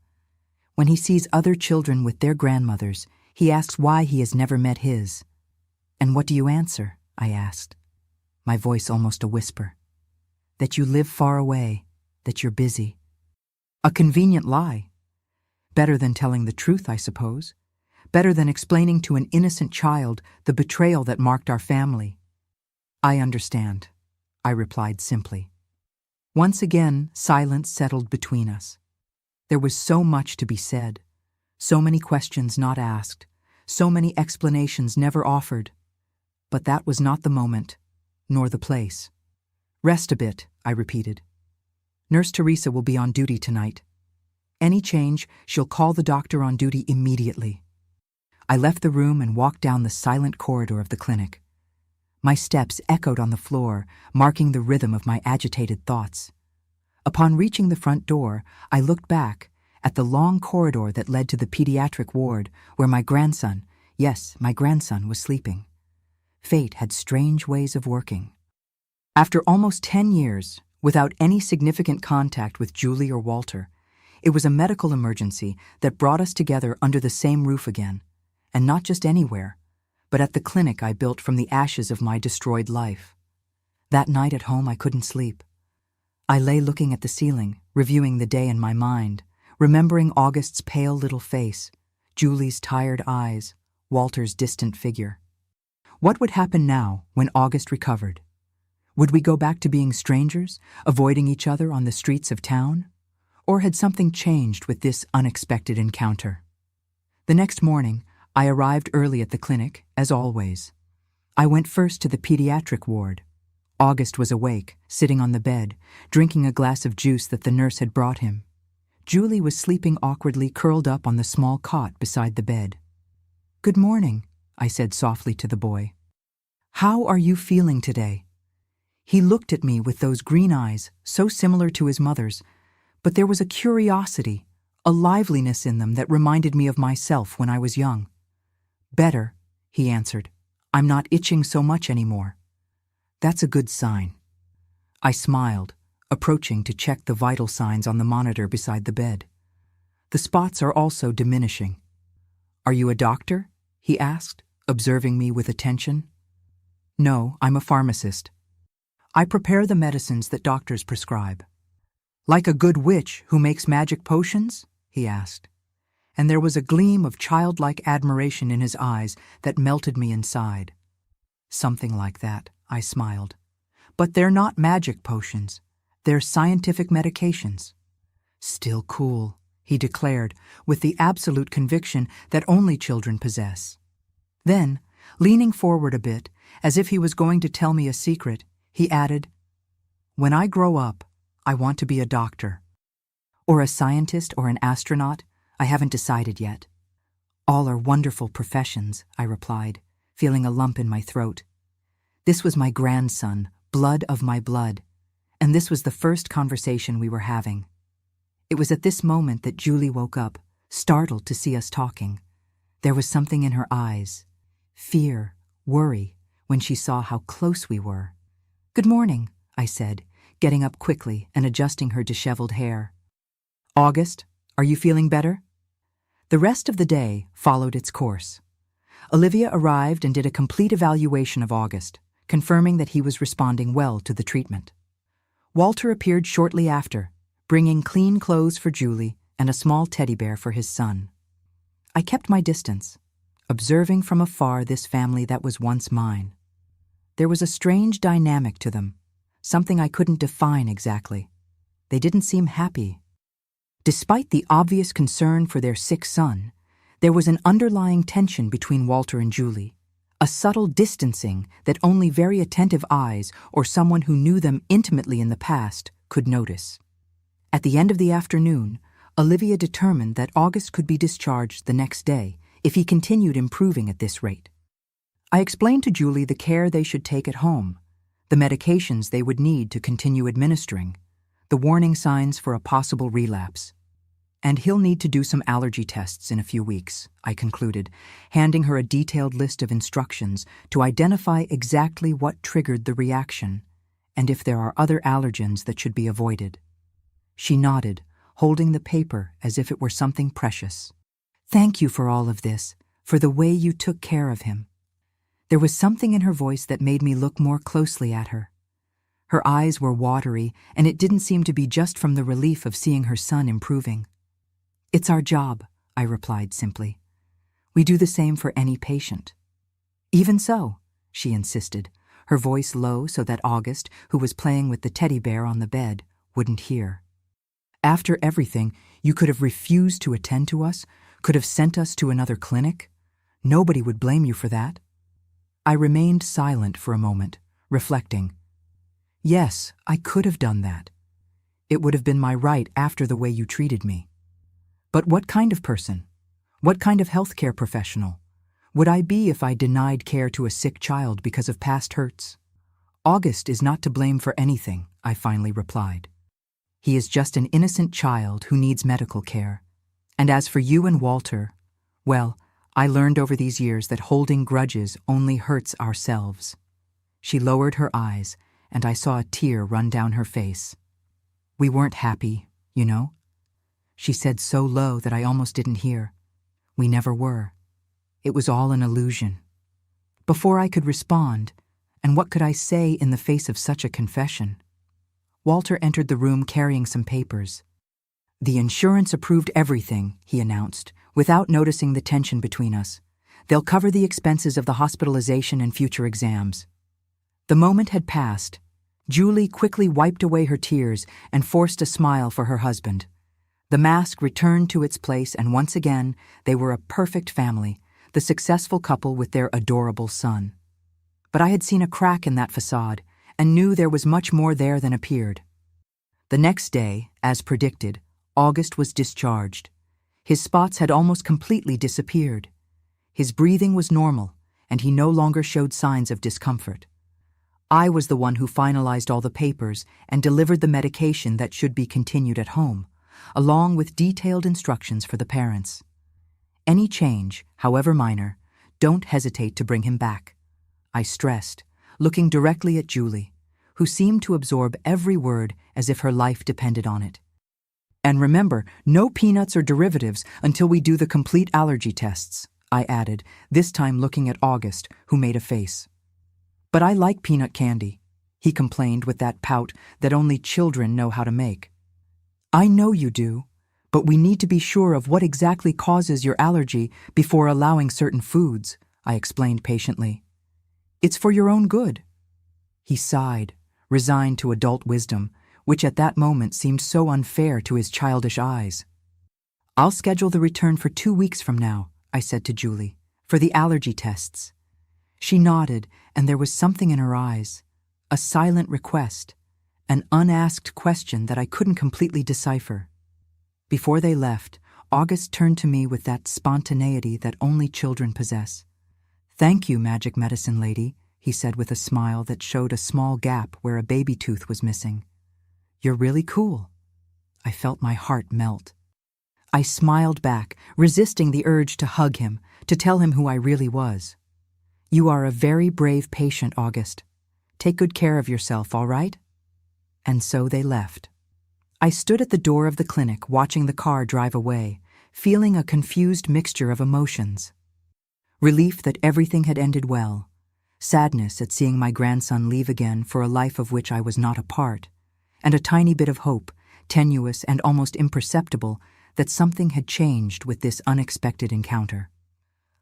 When he sees other children with their grandmothers, he asks why he has never met his." "And what do you answer?" I asked, my voice almost a whisper. "That you live far away, that you're busy." A convenient lie. Better than telling the truth, I suppose. Better than explaining to an innocent child the betrayal that marked our family. "I understand," I replied simply. Once again, silence settled between us. There was so much to be said, so many questions not asked, so many explanations never offered. But that was not the moment, nor the place. "Rest a bit," I repeated. "Nurse Teresa will be on duty tonight. Any change, she'll call the doctor on duty immediately." I left the room and walked down the silent corridor of the clinic. My steps echoed on the floor, marking the rhythm of my agitated thoughts. Upon reaching the front door, I looked back at the long corridor that led to the pediatric ward where my grandson, yes, my grandson, was sleeping. Fate had strange ways of working. After almost 10 years, without any significant contact with Julie or Walter, it was a medical emergency that brought us together under the same roof again, and not just anywhere, but at the clinic I built from the ashes of my destroyed life. That night at home I couldn't sleep. I lay looking at the ceiling, reviewing the day in my mind, remembering August's pale little face, Julie's tired eyes, Walter's distant figure. What would happen now when August recovered? Would we go back to being strangers, avoiding each other on the streets of town? Or had something changed with this unexpected encounter? The next morning, I arrived early at the clinic, as always. I went first to the pediatric ward. August was awake, sitting on the bed, drinking a glass of juice that the nurse had brought him. Julie was sleeping awkwardly curled up on the small cot beside the bed. "Good morning," I said softly to the boy. "How are you feeling today?" He looked at me with those green eyes, so similar to his mother's, but there was a curiosity, a liveliness in them that reminded me of myself when I was young. "Better," he answered. "I'm not itching so much anymore." "That's a good sign." I smiled, approaching to check the vital signs on the monitor beside the bed. "The spots are also diminishing." "Are you a doctor?" he asked, observing me with attention. "No, I'm a pharmacist. I prepare the medicines that doctors prescribe." "Like a good witch who makes magic potions?" he asked. And there was a gleam of childlike admiration in his eyes that melted me inside. "Something like that," I smiled. "But they're not magic potions. They're scientific medications." "Still cool," he declared, with the absolute conviction that only children possess. Then, leaning forward a bit, as if he was going to tell me a secret, he added, "When I grow up, I want to be a doctor. Or a scientist or an astronaut, I haven't decided yet." "All are wonderful professions," I replied, feeling a lump in my throat. This was my grandson, blood of my blood, and this was the first conversation we were having. It was at this moment that Julie woke up, startled to see us talking. There was something in her eyes, fear, worry, when she saw how close we were. "Good morning," I said, getting up quickly and adjusting her disheveled hair. "August, are you feeling better?" The rest of the day followed its course. Olivia arrived and did a complete evaluation of August, confirming that he was responding well to the treatment. Walter appeared shortly after, bringing clean clothes for Julie and a small teddy bear for his son. I kept my distance, observing from afar this family that was once mine. There was a strange dynamic to them, something I couldn't define exactly. They didn't seem happy. Despite the obvious concern for their sick son, there was an underlying tension between Walter and Julie, a subtle distancing that only very attentive eyes or someone who knew them intimately in the past could notice. At the end of the afternoon, Olivia determined that August could be discharged the next day if he continued improving at this rate. I explained to Julie the care they should take at home, the medications they would need to continue administering, the warning signs for a possible relapse. "And he'll need to do some allergy tests in a few weeks," I concluded, handing her a detailed list of instructions to identify exactly what triggered the reaction and if there are other allergens that should be avoided. She nodded, holding the paper as if it were something precious. "Thank you for all of this, for the way you took care of him." There was something in her voice that made me look more closely at her. Her eyes were watery, and it didn't seem to be just from the relief of seeing her son improving. "It's our job," I replied simply. "We do the same for any patient." "Even so," she insisted, her voice low so that August, who was playing with the teddy bear on the bed, wouldn't hear. "After everything, you could have refused to attend to us, could have sent us to another clinic. Nobody would blame you for that." I remained silent for a moment, reflecting. Yes, I could have done that. It would have been my right after the way you treated me. But what kind of person? What kind of healthcare professional would I be if I denied care to a sick child because of past hurts? "August is not to blame for anything," I finally replied. "He is just an innocent child who needs medical care. And as for you and Walter, well, I learned over these years that holding grudges only hurts ourselves." She lowered her eyes, and I saw a tear run down her face. "We weren't happy, you know," she said so low that I almost didn't hear. "We never were. It was all an illusion." Before I could respond, and what could I say in the face of such a confession? Walter entered the room carrying some papers. "The insurance approved everything," he announced, without noticing the tension between us. "They'll cover the expenses of the hospitalization and future exams." The moment had passed. Julie quickly wiped away her tears and forced a smile for her husband. The mask returned to its place, and once again, they were a perfect family, the successful couple with their adorable son. But I had seen a crack in that facade and knew there was much more there than appeared. The next day, as predicted, August was discharged. His spots had almost completely disappeared. His breathing was normal, and he no longer showed signs of discomfort. I was the one who finalized all the papers and delivered the medication that should be continued at home, along with detailed instructions for the parents. Any change, however minor, don't hesitate to bring him back, I stressed, looking directly at Julie, who seemed to absorb every word as if her life depended on it. And remember, no peanuts or derivatives until we do the complete allergy tests, I added, this time looking at August, who made a face. But I like peanut candy, he complained with that pout that only children know how to make. I know you do, but we need to be sure of what exactly causes your allergy before allowing certain foods, I explained patiently. It's for your own good. He sighed, resigned to adult wisdom, which at that moment seemed so unfair to his childish eyes. I'll schedule the return for 2 weeks from now, I said to Julie, for the allergy tests. She nodded, and there was something in her eyes, a silent request, an unasked question that I couldn't completely decipher. Before they left, August turned to me with that spontaneity that only children possess. Thank you, magic medicine lady, he said with a smile that showed a small gap where a baby tooth was missing. You're really cool. I felt my heart melt. I smiled back, resisting the urge to hug him, to tell him who I really was. You are a very brave patient, August. Take good care of yourself, all right? And so they left. I stood at the door of the clinic watching the car drive away, feeling a confused mixture of emotions. Relief that everything had ended well, sadness at seeing my grandson leave again for a life of which I was not a part, and a tiny bit of hope, tenuous and almost imperceptible, that something had changed with this unexpected encounter.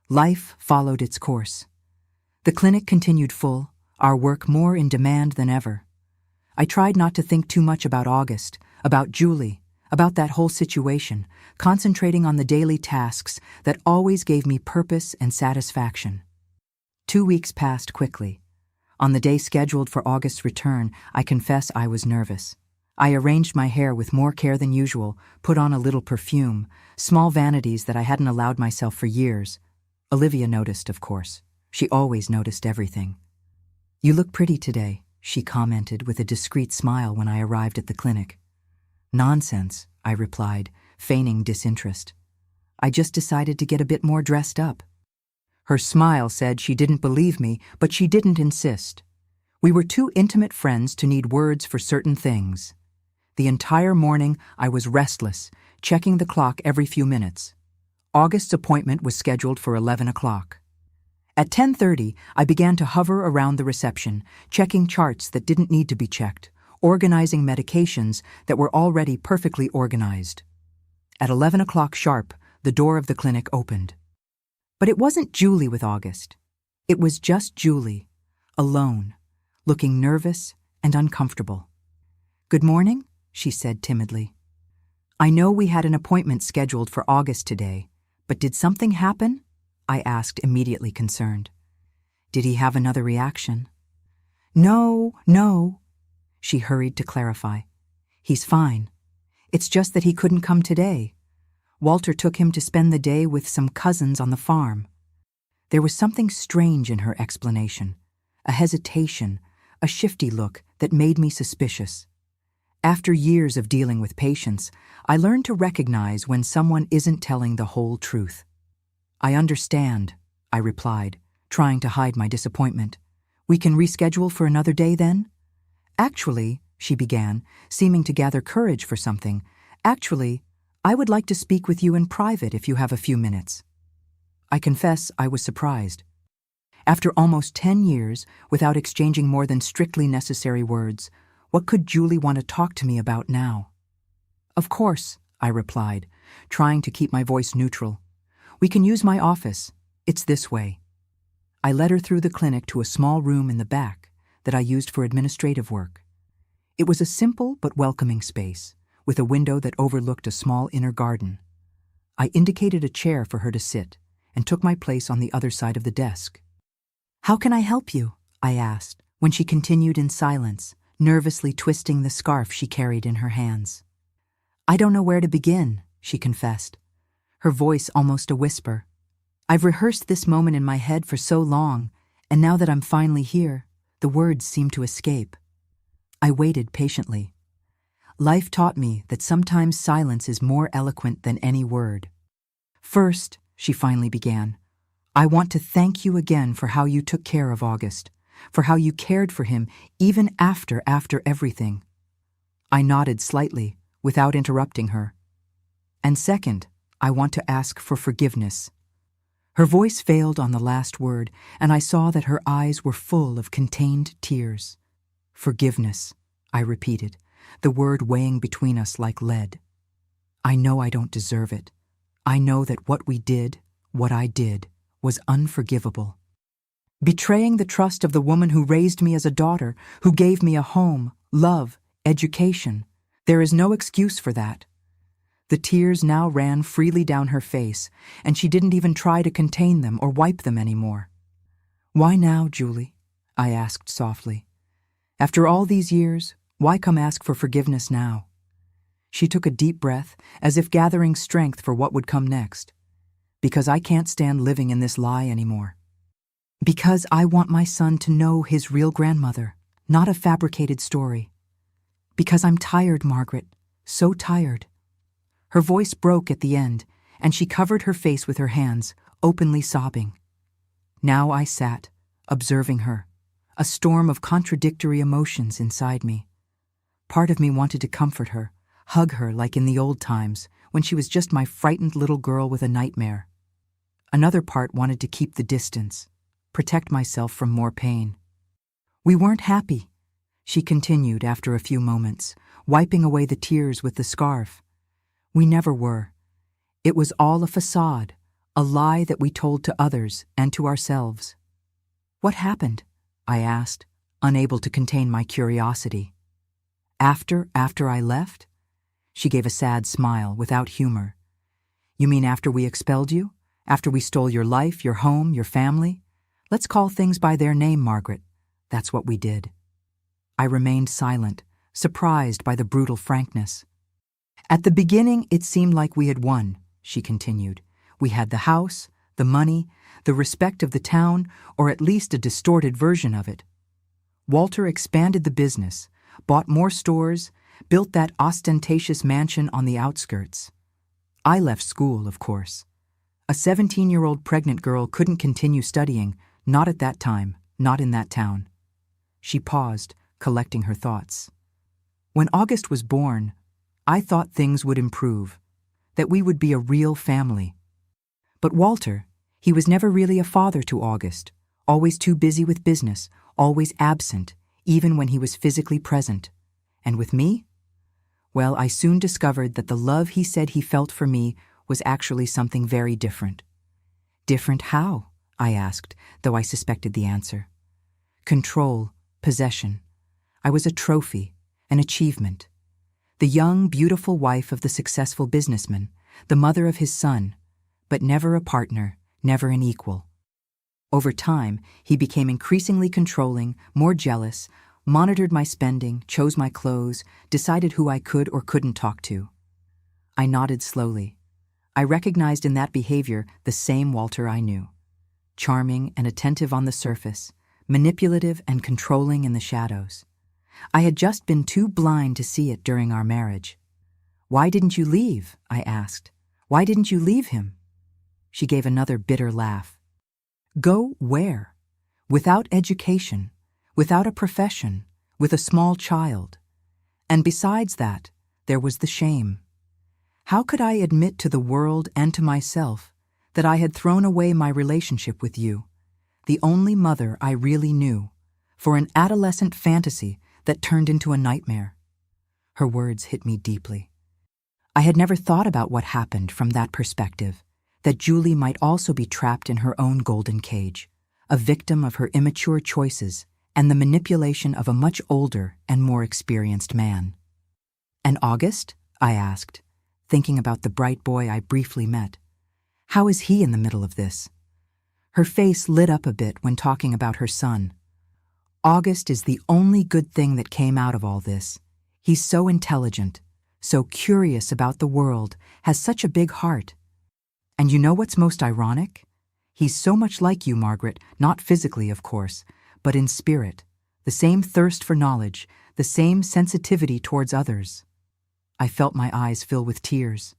Life followed its course. The clinic continued full, our work more in demand than ever. I tried not to think too much about August, about Julie, about that whole situation, concentrating on the daily tasks that always gave me purpose and satisfaction. 2 weeks passed quickly. On the day scheduled for August's return, I confess I was nervous. I arranged my hair with more care than usual, put on a little perfume, small vanities that I hadn't allowed myself for years. Olivia noticed, of course. She always noticed everything. You look pretty today, she commented with a discreet smile when I arrived at the clinic. Nonsense, I replied, feigning disinterest. I just decided to get a bit more dressed up. Her smile said she didn't believe me, but she didn't insist. We were too intimate friends to need words for certain things. The entire morning I was restless, checking the clock every few minutes. August's appointment was scheduled for 11 o'clock. At 10:30, I began to hover around the reception, checking charts that didn't need to be checked, organizing medications that were already perfectly organized. At 11 o'clock sharp, the door of the clinic opened. But it wasn't Julie with August. It was just Julie, alone, looking nervous and uncomfortable. Good morning, she said timidly. I know we had an appointment scheduled for August today, but did something happen? I asked, immediately concerned. Did he have another reaction? No, she hurried to clarify. He's fine. It's just that he couldn't come today. Walter took him to spend the day with some cousins on the farm. There was something strange in her explanation, a hesitation, a shifty look that made me suspicious. After years of dealing with patients, I learned to recognize when someone isn't telling the whole truth. I understand, I replied, trying to hide my disappointment. We can reschedule for another day then? Actually, she began, seeming to gather courage for something. Actually, I would like to speak with you in private if you have a few minutes. I confess I was surprised. After almost 10 years, without exchanging more than strictly necessary words, what could Julie want to talk to me about now? Of course, I replied, trying to keep my voice neutral. We can use my office. It's this way. I led her through the clinic to a small room in the back that I used for administrative work. It was a simple but welcoming space, with a window that overlooked a small inner garden. I indicated a chair for her to sit and took my place on the other side of the desk. How can I help you? I asked, when she continued in silence, nervously twisting the scarf she carried in her hands. I don't know where to begin, she confessed, her voice almost a whisper. I've rehearsed this moment in my head for so long, and now that I'm finally here, the words seem to escape. I waited patiently. Life taught me that sometimes silence is more eloquent than any word. First, she finally began, I want to thank you again for how you took care of August, for how you cared for him even after everything. I nodded slightly, without interrupting her. And second, I want to ask for forgiveness. Her voice failed on the last word, and I saw that her eyes were full of contained tears. Forgiveness, I repeated, the word weighing between us like lead. I know I don't deserve it. I know that what I did, was unforgivable. Betraying the trust of the woman who raised me as a daughter, who gave me a home, love, education. There is no excuse for that. The tears now ran freely down her face, and she didn't even try to contain them or wipe them anymore. Why now, Julie? I asked softly. After all these years, why come ask for forgiveness now? She took a deep breath, as if gathering strength for what would come next. Because I can't stand living in this lie anymore. Because I want my son to know his real grandmother, not a fabricated story. Because I'm tired, Margaret, so tired. Her voice broke at the end, and she covered her face with her hands, openly sobbing. Now I sat, observing her, a storm of contradictory emotions inside me. Part of me wanted to comfort her, hug her like in the old times, when she was just my frightened little girl with a nightmare. Another part wanted to keep the distance, protect myself from more pain. We weren't happy, she continued after a few moments, wiping away the tears with the scarf. We never were. It was all a facade, a lie that we told to others and to ourselves. What happened? I asked, unable to contain my curiosity. After I left? She gave a sad smile without humor. You mean after we expelled you? After we stole your life, your home, your family? Let's call things by their name, Margaret. That's what we did. I remained silent, surprised by the brutal frankness. At the beginning, it seemed like we had won, she continued. We had the house, the money, the respect of the town, or at least a distorted version of it. Walter expanded the business, bought more stores, built that ostentatious mansion on the outskirts. I left school, of course. A 17-year-old pregnant girl couldn't continue studying, not at that time, not in that town. She paused, collecting her thoughts. When August was born, I thought things would improve, that we would be a real family. But Walter, he was never really a father to August, always too busy with business, always absent, even when he was physically present. And with me? Well, I soon discovered that the love he said he felt for me was actually something very different. Different how? I asked, though I suspected the answer. Control, possession. I was a trophy, an achievement. The young, beautiful wife of the successful businessman, the mother of his son, but never a partner, never an equal. Over time, he became increasingly controlling, more jealous, monitored my spending, chose my clothes, decided who I could or couldn't talk to. I nodded slowly. I recognized in that behavior the same Walter I knew. Charming and attentive on the surface, manipulative and controlling in the shadows. I had just been too blind to see it during our marriage. Why didn't you leave? I asked. Why didn't you leave him? She gave another bitter laugh. Go where? Without education, without a profession, with a small child. And besides that, there was the shame. How could I admit to the world and to myself that I had thrown away my relationship with you, the only mother I really knew, for an adolescent fantasy that turned into a nightmare? Her words hit me deeply. I had never thought about what happened from that perspective, that Julie might also be trapped in her own golden cage, a victim of her immature choices and the manipulation of a much older and more experienced man. And August? I asked, thinking about the bright boy I briefly met. How is he in the middle of this? Her face lit up a bit when talking about her son. August is the only good thing that came out of all this. He's so intelligent, so curious about the world, has such a big heart. And you know what's most ironic? He's so much like you, Margaret, not physically, of course, but in spirit. The same thirst for knowledge, the same sensitivity towards others. I felt my eyes fill with tears.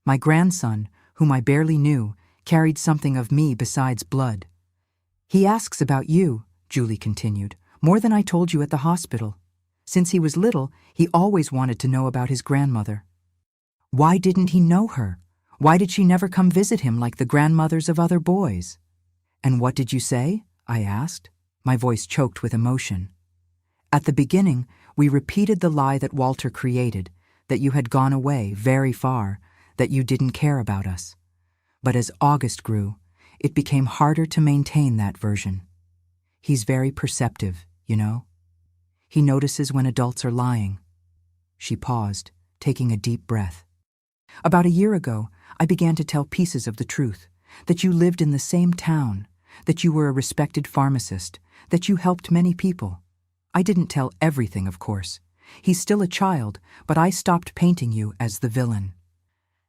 My grandson, whom I barely knew, carried something of me besides blood. He asks about you, Julie continued, more than I told you at the hospital. Since he was little, he always wanted to know about his grandmother. Why didn't he know her? Why did she never come visit him like the grandmothers of other boys? And what did you say? I asked, my voice choked with emotion. At the beginning, we repeated the lie that Walter created, that you had gone away very far, that you didn't care about us. But as August grew, it became harder to maintain that version. He's very perceptive, you know. He notices when adults are lying. She paused, taking a deep breath. About a year ago, I began to tell pieces of the truth, that you lived in the same town, that you were a respected pharmacist, that you helped many people. I didn't tell everything, of course. He's still a child, but I stopped painting you as the villain.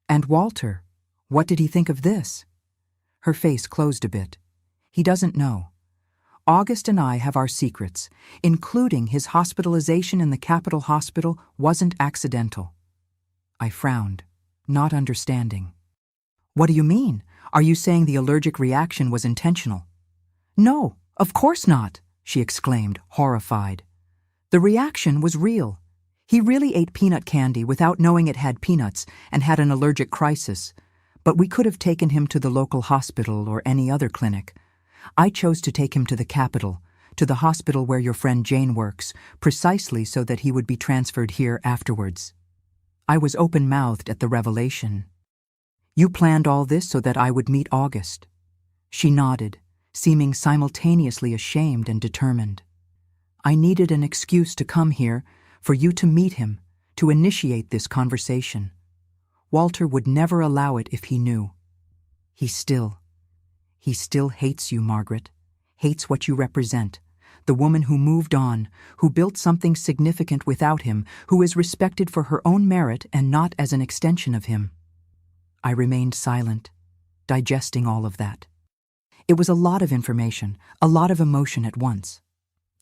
And Walter, what did he think of this? Her face closed a bit. He doesn't know. August and I have our secrets, including his hospitalization in the Capitol Hospital wasn't accidental. I frowned, not understanding. What do you mean? Are you saying the allergic reaction was intentional? No, of course not, she exclaimed, horrified. The reaction was real. He really ate peanut candy without knowing it had peanuts and had an allergic crisis, but we could have taken him to the local hospital or any other clinic. I chose to take him to the Capitol, to the hospital where your friend Jane works, precisely so that he would be transferred here afterwards. I was open-mouthed at the revelation. You planned all this so that I would meet August. She nodded, seeming simultaneously ashamed and determined. I needed an excuse to come here, for you to meet him, to initiate this conversation. Walter would never allow it if he knew. He still hates you, Margaret, hates what you represent, the woman who moved on, who built something significant without him, who is respected for her own merit and not as an extension of him. I remained silent, digesting all of that. It was a lot of information, a lot of emotion at once.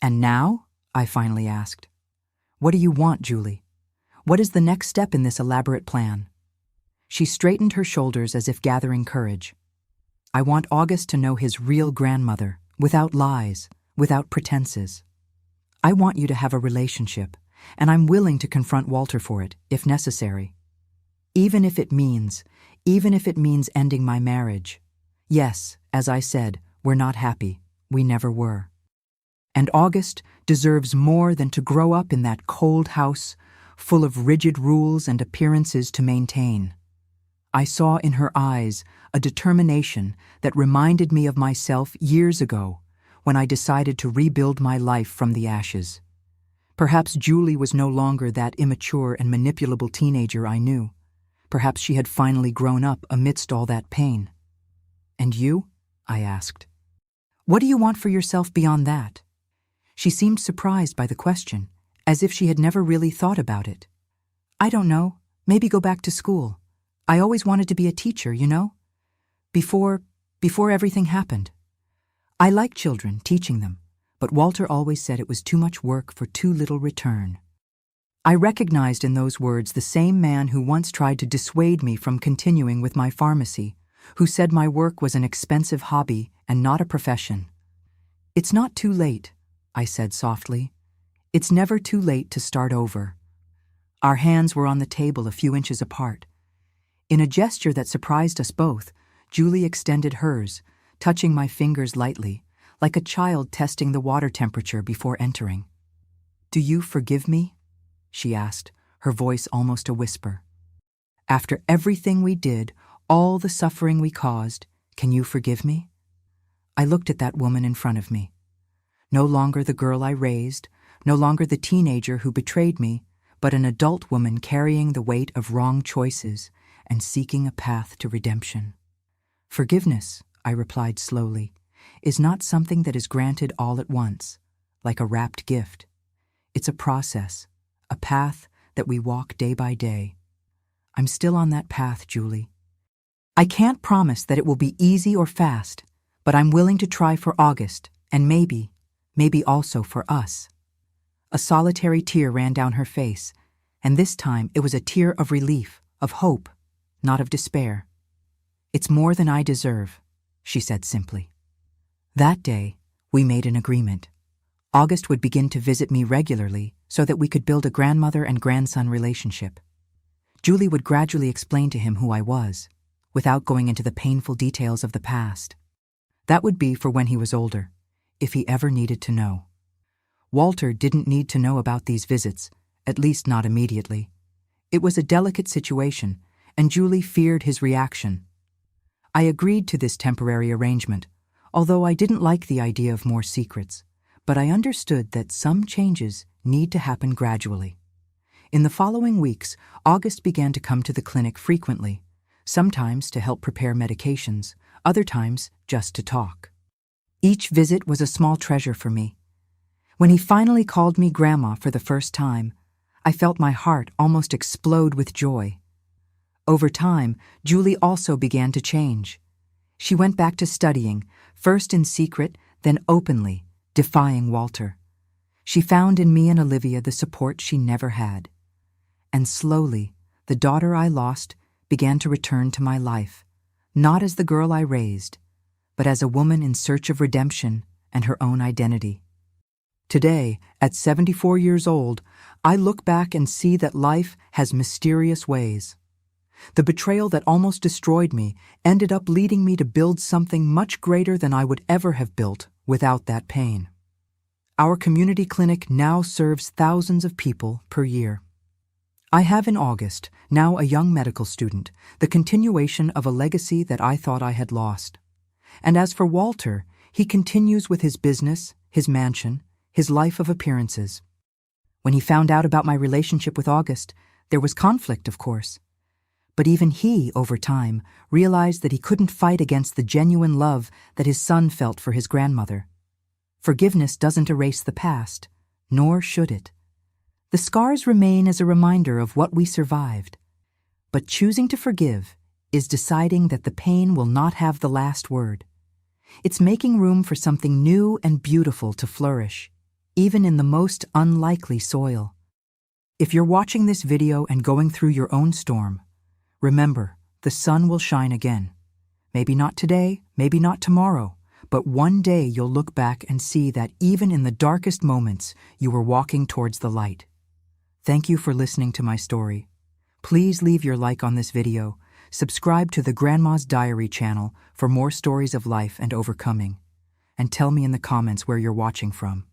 And now? I finally asked. What do you want, Julie? What is the next step in this elaborate plan? She straightened her shoulders as if gathering courage. I want August to know his real grandmother, without lies, without pretenses. I want you to have a relationship, and I'm willing to confront Walter for it, if necessary. Even if it means ending my marriage. Yes, as I said, we're not happy. We never were. And August deserves more than to grow up in that cold house, full of rigid rules and appearances to maintain. I saw in her eyes a determination that reminded me of myself years ago, when I decided to rebuild my life from the ashes. Perhaps Julie was no longer that immature and manipulable teenager I knew. Perhaps she had finally grown up amidst all that pain. And you? I asked. What do you want for yourself beyond that? She seemed surprised by the question, as if she had never really thought about it. I don't know, maybe go back to school. I always wanted to be a teacher, you know? Before everything happened. I like children, teaching them, but Walter always said it was too much work for too little return. I recognized in those words the same man who once tried to dissuade me from continuing with my pharmacy, who said my work was an expensive hobby and not a profession. It's not too late, I said softly. It's never too late to start over. Our hands were on the table a few inches apart. In a gesture that surprised us both, Julie extended hers, touching my fingers lightly, like a child testing the water temperature before entering. Do you forgive me? She asked, her voice almost a whisper. After everything we did, all the suffering we caused, can you forgive me? I looked at that woman in front of me. No longer the girl I raised, no longer the teenager who betrayed me, but an adult woman carrying the weight of wrong choices and seeking a path to redemption. Forgiveness, I replied slowly, is not something that is granted all at once, like a wrapped gift. It's a process, a path that we walk day by day. I'm still on that path, Julie. I can't promise that it will be easy or fast, but I'm willing to try for August, and maybe also for us. A solitary tear ran down her face, and this time it was a tear of relief, of hope, not of despair. It's more than I deserve, she said simply. That day, we made an agreement. August would begin to visit me regularly so that we could build a grandmother and grandson relationship. Julie would gradually explain to him who I was, without going into the painful details of the past. That would be for when he was older, if he ever needed to know. Walter didn't need to know about these visits, at least not immediately. It was a delicate situation, and Julie feared his reaction. I agreed to this temporary arrangement, although I didn't like the idea of more secrets, but I understood that some changes need to happen gradually. In the following weeks, August began to come to the clinic frequently, sometimes to help prepare medications, other times just to talk. Each visit was a small treasure for me. When he finally called me Grandma for the first time, I felt my heart almost explode with joy. Over time, Julie also began to change. She went back to studying, first in secret, then openly, defying Walter. She found in me and Olivia the support she never had. And slowly, the daughter I lost began to return to my life, not as the girl I raised, but as a woman in search of redemption and her own identity. Today, at 74 years old, I look back and see that life has mysterious ways. The betrayal that almost destroyed me ended up leading me to build something much greater than I would ever have built without that pain. Our community clinic now serves thousands of people per year. I have in August, now a young medical student, the continuation of a legacy that I thought I had lost. And as for Walter, he continues with his business, his mansion, his life of appearances. When he found out about my relationship with August, there was conflict, of course. But even he, over time, realized that he couldn't fight against the genuine love that his son felt for his grandmother. Forgiveness doesn't erase the past, nor should it. The scars remain as a reminder of what we survived. But choosing to forgive is deciding that the pain will not have the last word. It's making room for something new and beautiful to flourish, even in the most unlikely soil. If you're watching this video and going through your own storm, remember, the sun will shine again. Maybe not today, maybe not tomorrow, but one day you'll look back and see that even in the darkest moments, you were walking towards the light. Thank you for listening to my story. Please leave your like on this video, subscribe to the Grandma's Diary channel for more stories of life and overcoming, and tell me in the comments where you're watching from.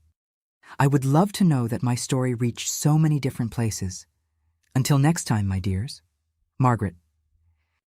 I would love to know that my story reached so many different places. Until next time, my dears. Margaret.